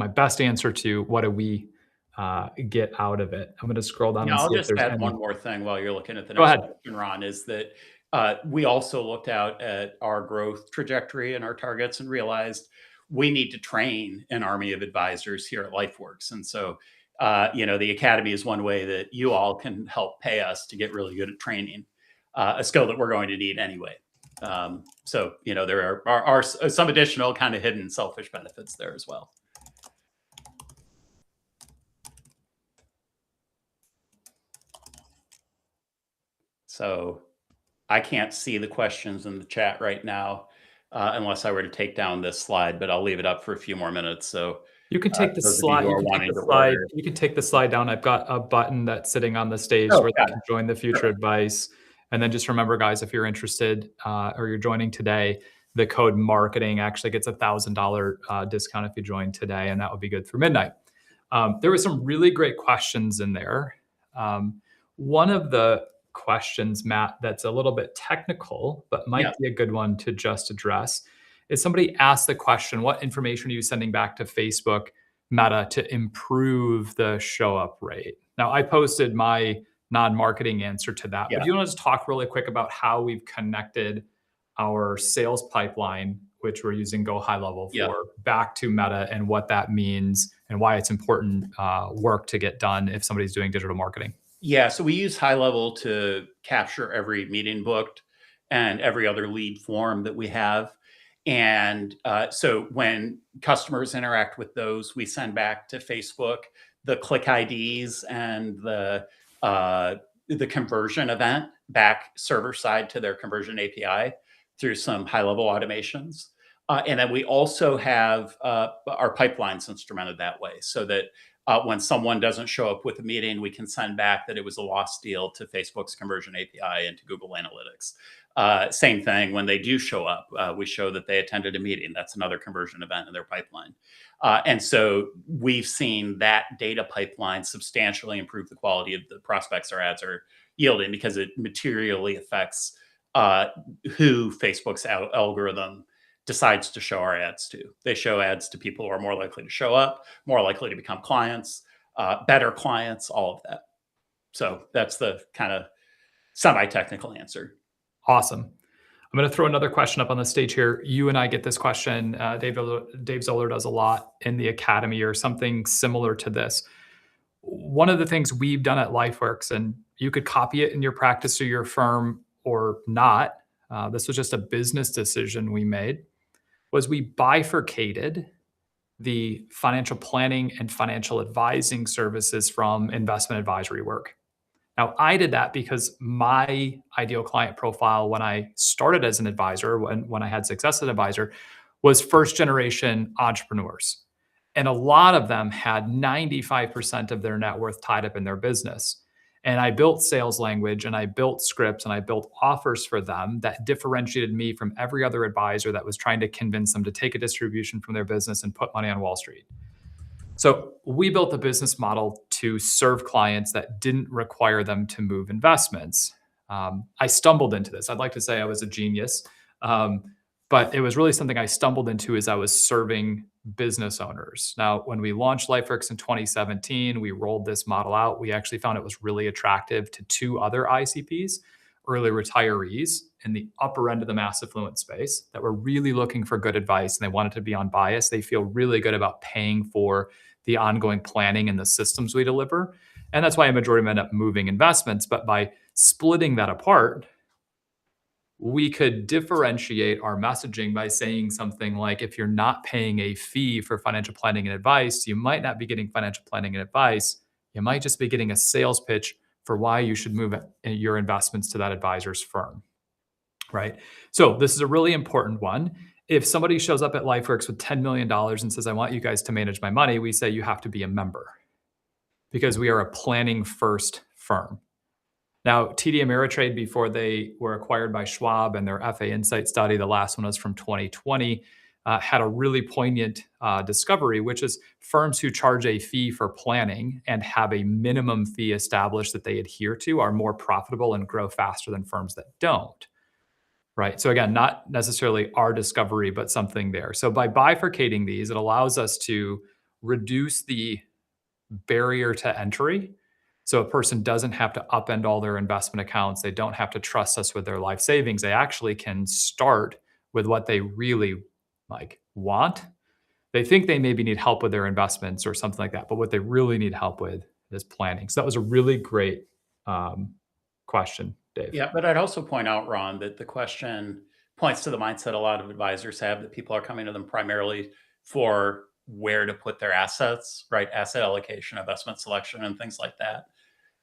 best answer to what do we get out of it. I'm going to scroll down. Yeah, and I'll see just if there's add any. one more thing while you're looking at the Go next ahead. question, Ron, is that we also looked out at our growth trajectory and our targets and realized we need to train an army of advisors here at LifeWorks. And so, the Academy is one way that you all can help pay us to get really good at training. a skill that we're going to need anyway. So, there are some additional kind of hidden selfish benefits there as well. So I can't see the questions in the chat right now, unless I were to take down this slide, but I'll leave it up for a few more minutes. So You can take the those of you slide. who You are can take wanting the to slide. order. You can take the slide down. I've got a button that's sitting on the stage Oh, where they got can it. join the future Perfect. advice. And then just remember, guys, if you're interested or you're joining today, the code marketing actually gets $1,000 discount if you join today, and that would be good through midnight. There were some really great questions in there. One of the questions, Matt, that's a little bit technical, but might Yeah. be a good one to just address is somebody asked the question, what information are you sending back to Facebook Meta to improve the show up rate? Now, I posted my non-marketing answer to that, but Yeah. do you want to just talk really quick about how we've connected our sales pipeline, which we're using Go High Level Yeah. for, back to Meta and what that means and why it's important work to get done if somebody's doing digital marketing? Yeah. So we use High Level to capture every meeting booked and every other lead form that we have. And so when customers interact with those, we send back to Facebook the click IDs and the conversion event back server side to their conversion API through some high level automations. And then we also have our pipelines instrumented that way so that when someone doesn't show up with a meeting, we can send back that it was a lost deal to Facebook's conversion API and to Google Analytics. Same thing when they do show up, we show that they attended a meeting. That's another conversion event in their pipeline. And so we've seen that data pipeline substantially improve the quality of the prospects our ads are yielding because it materially affects who Facebook's algorithm decides to show our ads to. They show ads to people who are more likely to show up, more likely to become clients, better clients, all of that. So that's the kind of semi-technical answer. Awesome. I'm going to throw another question up on the stage here. You and I get this question. Dave Zoller does a lot in the academy or something similar to this. One of the things we've done at LifeWorks, and you could copy it in your practice or your firm or not, this was just a business decision we made, was we bifurcated the financial planning and financial advising services from investment advisory work. Now, I did that because my ideal client profile when I started as an advisor, when I had success as an advisor, was first generation entrepreneurs. And a lot of them had 95% of their net worth tied up in their business. And I built sales language and I built scripts and I built offers for them that differentiated me from every other advisor that was trying to convince them to take a distribution from their business and put money on Wall Street. So we built a business model to serve clients that didn't require them to move investments. I stumbled into this. I'd like to say I was a genius, but it was really something I stumbled into as I was serving business owners. Now, when we launched LifeWorks in 2017, we rolled this model out. We actually found it was really attractive to two other ICPs, early retirees in the upper end of the mass affluent space that were really looking for good advice and they wanted to be unbiased. They feel really good about paying for the ongoing planning and the systems we deliver. And that's why a majority of them end up moving investments. But by splitting that apart, we could differentiate our messaging by saying something like, if you're not paying a fee for financial planning and advice, you might not be getting financial planning and advice. You might just be getting a sales pitch for why you should move your investments to that advisor's firm, right? So this is a really important one. If somebody shows up at LifeWorks with $10 million and says, I want you guys to manage my money, we say you have to be a member because we are a planning first firm. Now, TD Ameritrade, before they were acquired by Schwab and their FA Insight study, the last one was from 2020, had a really poignant discovery, which is firms who charge a fee for planning and have a minimum fee established that they adhere to are more profitable and grow faster than firms that don't. Right. So again, not necessarily our discovery, but something there. So by bifurcating these, it allows us to reduce the barrier to entry. So a person doesn't have to upend all their investment accounts. They don't have to trust us with their life savings. They actually can start with what they really want. They think they maybe need help with their investments or something like that, but what they really need help with is planning. So that was a really great question. Dave. Yeah, but I'd also point out, Ron, that the question points to the mindset a lot of advisors have, that people are coming to them primarily for where to put their assets, right? Asset allocation, investment selection, and things like that.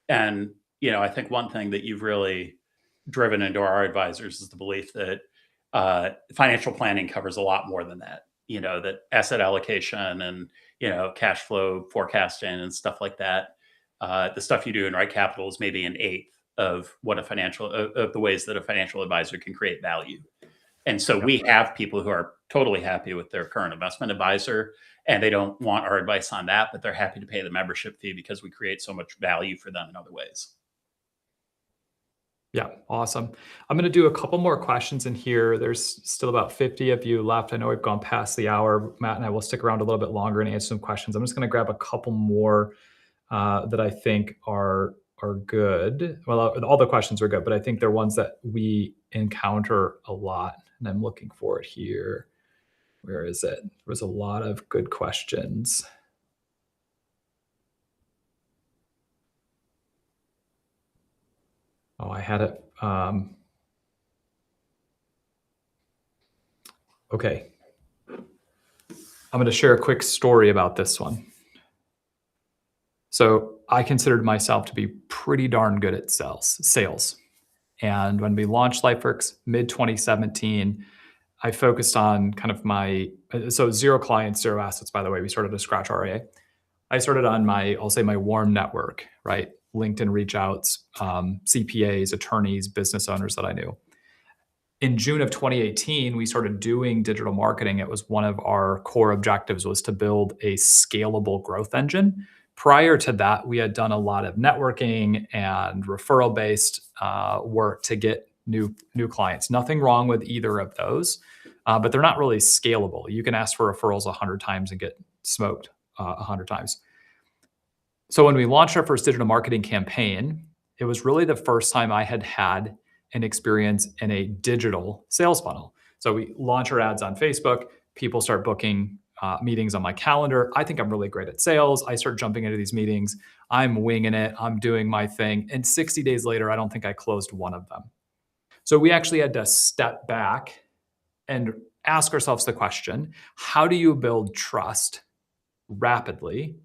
And, I think one thing that you've really driven into our advisors is the belief that financial planning covers a lot more than that. That asset allocation and, cash flow forecasting and stuff like that. The stuff you do in Right Capital is maybe an eighth of what of the ways that a financial advisor can create value. And so Yep. we have people who are totally happy with their current investment advisor, and they don't want our advice on that, but they're happy to pay the membership fee because we create so much value for them in other ways. Yeah, awesome. I'm going to do a couple more questions in here. There's still about 50 of you left. I know we've gone past the hour. Matt and I will stick around a little bit longer and answer some questions. I'm just going to grab a couple more that I think are good. Well, all the questions are good, but I think they're ones that we encounter a lot, and I'm looking for it here. Where is it? There was a lot of good questions. Oh, I had it. Okay. I'm going to share a quick story about this one. So I considered myself to be pretty darn good at sales. And when we launched LifeWorks mid 2017, I focused on kind of so zero clients, zero assets, by the way. We started a scratch RIA. I started on I'll say my warm network, right? LinkedIn reach outs, CPAs, attorneys, business owners that I knew. In June of 2018, we started doing digital marketing. It was one of our core objectives, was to build a scalable growth engine. Prior to that, we had done a lot of networking and referral-based work to get new clients. Nothing wrong with either of those, but they're not really scalable. You can ask for referrals 100 times and get smoked 100 times. So when we launched our first digital marketing campaign, it was really the first time I had an experience in a digital sales funnel. So we launch our ads on Facebook. People start booking meetings on my calendar. I think I'm really great at sales. I start jumping into these meetings. I'm winging it. I'm doing my thing. And 60 days later, I don't think I closed one of them. So we actually had to step back and ask ourselves the question, how do you build trust rapidly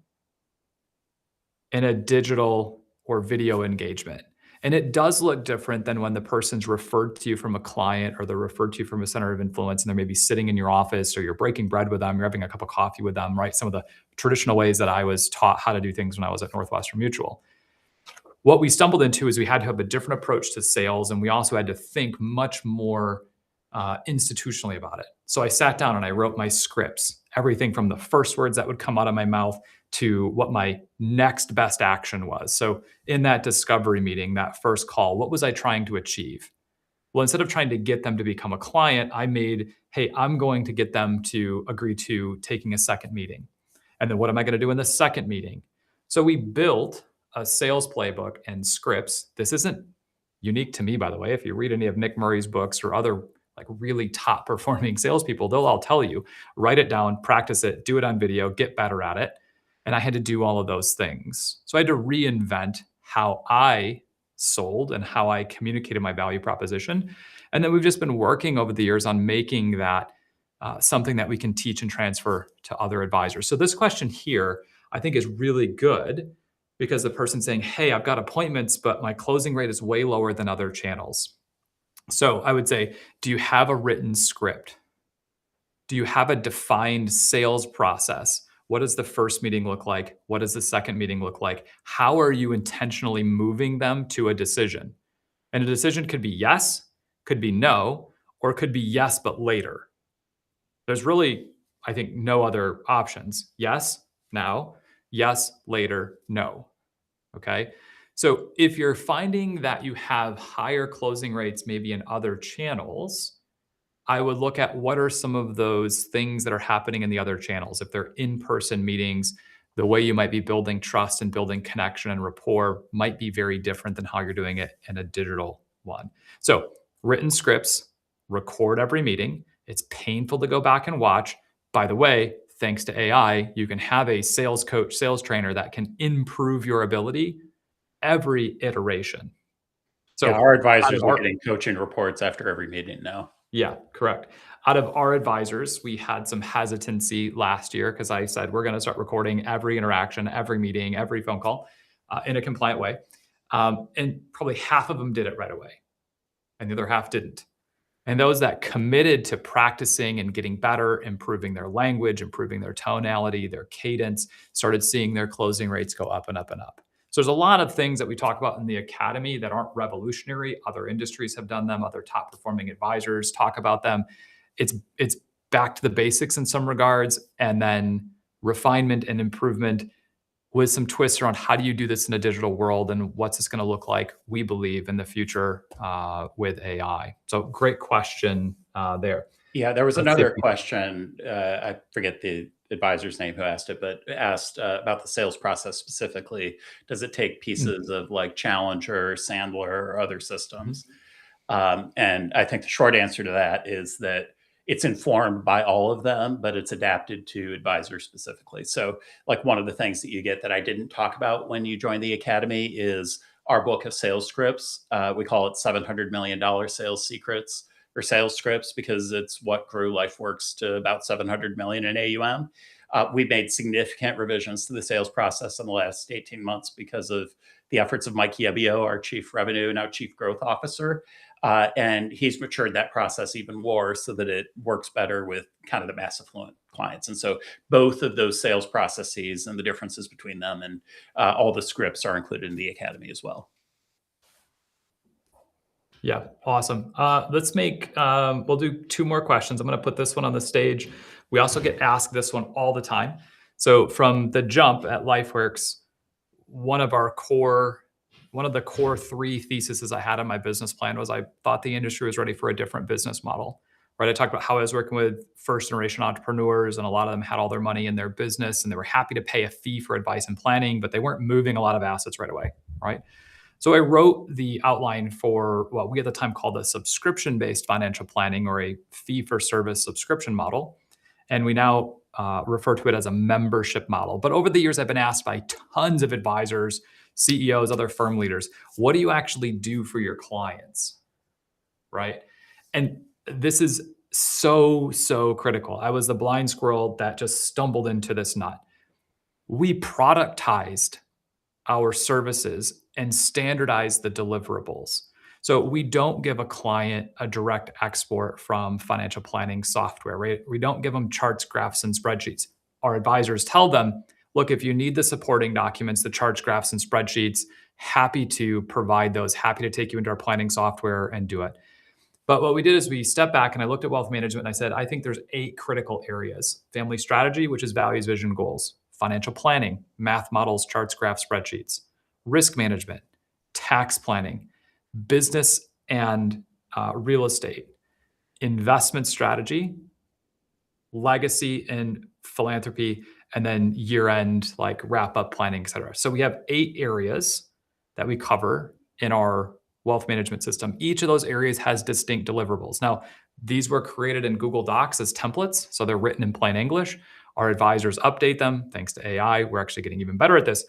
in a digital or video engagement? And it does look different than when the person's referred to you from a client, or they're referred to you from a center of influence, and they're maybe sitting in your office, or you're breaking bread with them, you're having a cup of coffee with them, right? Some of the traditional ways that I was taught how to do things when I was at Northwestern Mutual. What we stumbled into is we had to have a different approach to sales, and we also had to think much more institutionally about it. So I sat down and I wrote my scripts, everything from the first words that would come out of my mouth to what my next best action was. So in that discovery meeting, that first call, what was I trying to achieve? Well, instead of trying to get them to become a client, I made, hey, I'm going to get them to agree to taking a second meeting. And then what am I going to do in the second meeting? So we built a sales playbook and scripts. This isn't unique to me, by the way. If you read any of Nick Murray's books or other like really top performing salespeople, they'll all tell you, write it down, practice it, do it on video, get better at it. And I had to do all of those things. So I had to reinvent how I sold and how I communicated my value proposition. And then we've just been working over the years on making that something that we can teach and transfer to other advisors. So this question here, I think, is really good, because the person's saying, hey, I've got appointments, but my closing rate is way lower than other channels. So I would say, do you have a written script? Do you have a defined sales process? What does the first meeting look like? What does the second meeting look like? How are you intentionally moving them to a decision? And a decision could be yes, could be no, or it could be yes, but later. There's really, I think, no other options. Yes, now, yes, later, no. Okay. So if you're finding that you have higher closing rates, maybe in other channels, I would look at what are some of those things that are happening in the other channels. If they're in-person meetings, the way you might be building trust and building connection and rapport might be very different than how you're doing it in a digital one. So written scripts, record every meeting. It's painful to go back and watch. By the way, thanks to AI, you can have a sales coach, sales trainer that can improve your ability every iteration. Yeah, So our out advisors of are our getting coaching reports after every meeting now. Yeah, correct. Out of our advisors, we had some hesitancy last year because I said we're going to start recording every interaction, every meeting, every phone call in a compliant way. And probably half of them did it right away, and the other half didn't. And those that committed to practicing and getting better, improving their language, improving their tonality, their cadence, started seeing their closing rates go up and up and up. So there's a lot of things that we talk about in the academy that aren't revolutionary. Other industries have done them. Other top performing advisors talk about them. It's back to the basics in some regards, and then refinement and improvement with some twists around how do you do this in a digital world and what's this going to look like, we believe, in the future with AI. So great question there. Yeah, there was Let's see if another we, question. I forget the advisor's name who asked it, but asked about the sales process specifically. Does it take pieces of like Challenger, Sandler, or other Mhm. systems? And I think the short answer to that is that it's informed by all of them, but it's adapted to advisors specifically. So, like one of the things that you get that I didn't talk about when you join the academy is our book of sales scripts. We call it $700 million sales secrets or sales scripts because it's what grew LifeWorks to about 700 million in AUM. We made significant revisions to the sales process in the last 18 months because of the efforts of Mike Yebbio, our chief revenue, now chief growth officer. And he's matured that process even more so that it works better with kind of the mass affluent clients. And so both of those sales processes and the differences between them and all the scripts are included in the academy as well. Yeah, awesome. We'll do two more questions. I'm going to put this one on the stage. We also get asked this one all the time. So from the jump at LifeWorks, one of our core one of the core three theses I had in my business plan was I thought the industry was ready for a different business model. Right. I talked about how I was working with first generation entrepreneurs, and a lot of them had all their money in their business and they were happy to pay a fee for advice and planning, but they weren't moving a lot of assets right away. Right. So I wrote the outline for what we at the time called a subscription-based financial planning, or a fee-for-service subscription model. And we now refer to it as a membership model. But over the years, I've been asked by tons of advisors, CEOs, other firm leaders, what do you actually do for your clients? Right. And this is so critical. I was the blind squirrel that just stumbled into this nut. We productized our services and standardize the deliverables. So we don't give a client a direct export from financial planning software, right? We don't give them charts, graphs, and spreadsheets. Our advisors tell them, look, if you need the supporting documents, the charts, graphs, and spreadsheets, happy to provide those, happy to take you into our planning software and do it. But what we did is we stepped back and I looked at wealth management and I said, I think there's 8 critical areas: family strategy, which is values, vision, goals; financial planning, math models, charts, graphs, spreadsheets; risk management; tax planning; business and real estate; investment strategy; legacy and philanthropy; and then year end, like wrap up planning, et cetera. So we have 8 areas that we cover in our wealth management system. Each of those areas has distinct deliverables. Now, these were created in Google Docs as templates, so they're written in plain English. Our advisors update them thanks to AI. We're actually getting even better at this.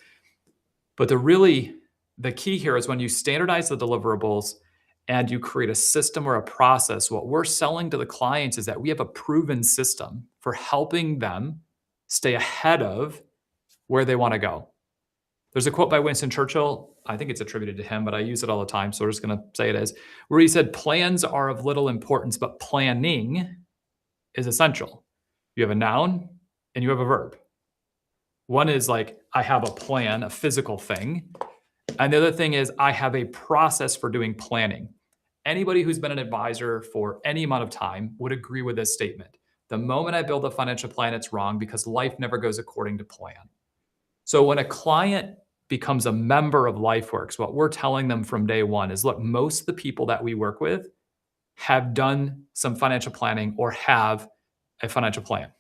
But the key here is when you standardize the deliverables and you create a system or a process, what we're selling to the clients is that we have a proven system for helping them stay ahead of where they want to go. There's a quote by Winston Churchill. I think it's attributed to him, but I use it all the time, so we're just going to say it as, where he said, plans are of little importance, but planning is essential. You have a noun and you have a verb. One is like, I have a plan, a physical thing. And the other thing is, I have a process for doing planning. Anybody who's been an advisor for any amount of time would agree with this statement. The moment I build a financial plan, it's wrong because life never goes according to plan. So when a client becomes a member of LifeWorks, what we're telling them from day one is, look, most of the people that we work with have done some financial planning or have a financial plan.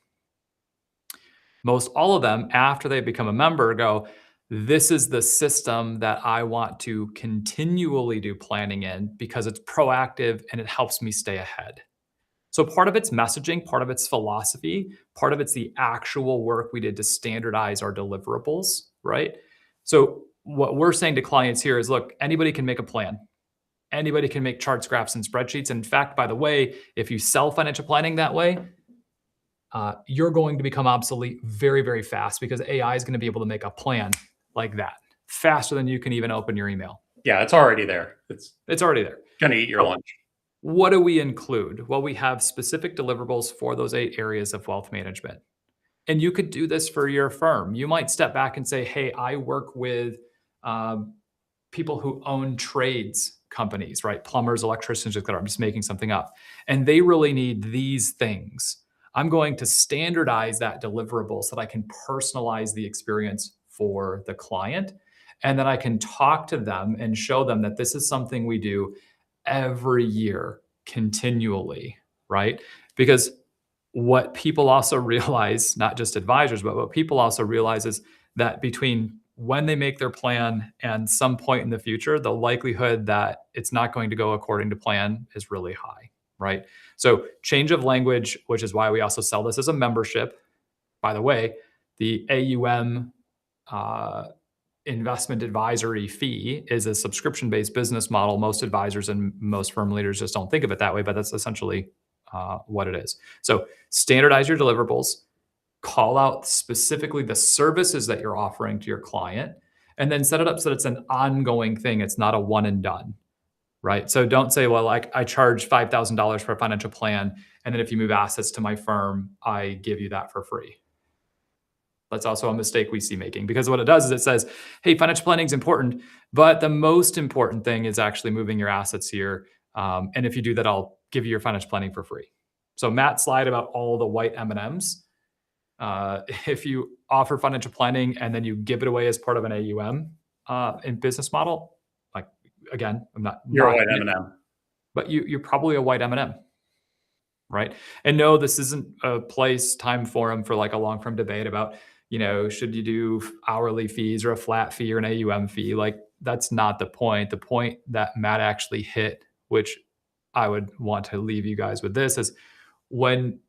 Most all of them, after they become a member, go, this is the system that I want to continually do planning in because it's proactive and it helps me stay ahead. So part of it's messaging, part of it's philosophy, part of it's the actual work we did to standardize our deliverables, right? So what we're saying to clients here is, look, anybody can make a plan. Anybody can make charts, graphs, and spreadsheets. In fact, by the way, if you sell financial planning that way, you're going to become obsolete very, very fast because AI is going to be able to make a plan like that faster than you can even open your email. Yeah, it's already there. It's already there. Going to eat your lunch. What do we include? Well, we have specific deliverables for those 8 areas of wealth management. And you could do this for your firm. You might step back and say, hey, I work with people who own trades companies, right? Plumbers, electricians, etc. I'm just making something up. And they really need these things. I'm going to standardize that deliverable so that I can personalize the experience for the client. And then I can talk to them and show them that this is something we do every year continually, right? Because what people also realize, not just advisors, but what people also realize is that between when they make their plan and some point in the future, the likelihood that it's not going to go according to plan is really high, right? So change of language, which is why we also sell this as a membership. By the way, the AUM investment advisory fee is a subscription-based business model. Most advisors and most firm leaders just don't think of it that way, but that's essentially what it is. So standardize your deliverables, call out specifically the services that you're offering to your client, and then set it up so that it's an ongoing thing. It's not a one and done, right? So don't say, well, like I charge $5,000 for a financial plan, and then if you move assets to my firm, I give you that for free. That's also a mistake we see making, because what it does is it says, hey, financial planning is important, but the most important thing is actually moving your assets here. And if you do that, I'll give you your financial planning for free. So Matt's slide about all the white M&Ms, if you offer financial planning and then you give it away as part of an AUM in business model, like again, You're a white M&M. But you're probably a white M&M, right? And no, this isn't a place, time, forum for like a long-form debate about, should you do hourly fees or a flat fee or an AUM fee? Like that's not the point. The point that Matt actually hit, which I would want to leave you guys with this, is when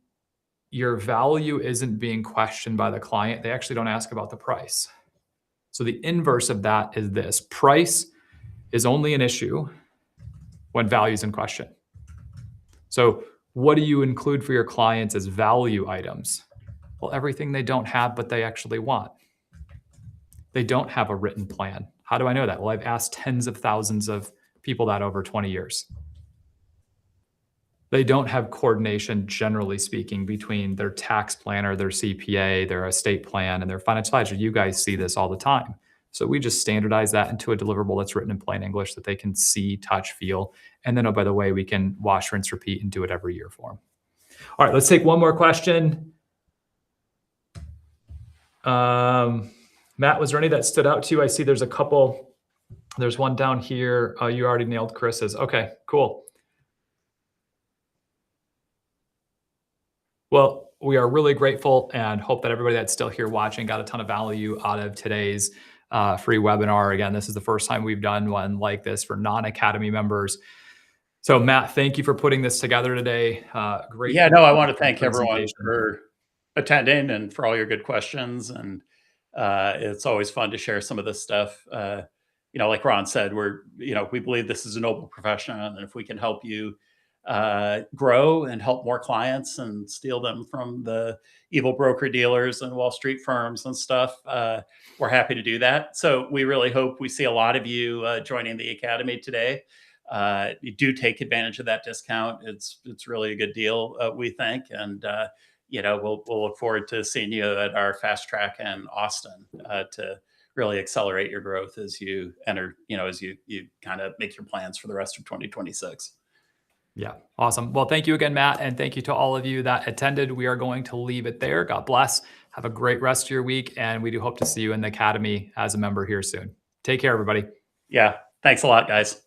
your value isn't being questioned by the client, they actually don't ask about the price. So the inverse of that is this: price is only an issue when value is in question. So what do you include for your clients as value items? Well, everything they don't have, but they actually want. They don't have a written plan. How do I know that? Well, I've asked tens of thousands of people that over 20 years. They don't have coordination, generally speaking, between their tax planner, their CPA, their estate plan, and their financial advisor. You guys see this all the time. So we just standardize that into a deliverable that's written in plain English that they can see, touch, feel. And then, oh, by the way, we can wash, rinse, repeat, and do it every year for them. All right, let's take one more question. Matt, was there any that stood out to you? I see there's a couple. There's one down here. Oh, you already nailed Chris's. Okay, cool. Well, we are really grateful and hope that everybody that's still here watching got a ton of value out of today's free webinar. Again, this is the first time we've done one like this for non-Academy members. So Matt, thank you for putting this together today. Great. Yeah, no, I want to thank everyone for attending and for all your good questions. And it's always fun to share some of this stuff. Like Ron said, we believe this is a noble profession, and if we can help you grow and help more clients and steal them from the evil broker dealers and Wall Street firms and stuff, we're happy to do that. So we really hope we see a lot of you joining the Academy today. You do take advantage of that discount. It's really a good deal, we think. And we'll look forward to seeing you at our fast track in Austin to really accelerate your growth as you enter, as you kind of make your plans for the rest of 2026. Yeah. Awesome. Well, thank you again, Matt. And thank you to all of you that attended. We are going to leave it there. God bless. Have a great rest of your week. And we do hope to see you in the Academy as a member here soon. Take care, everybody. Yeah. Thanks a lot, guys.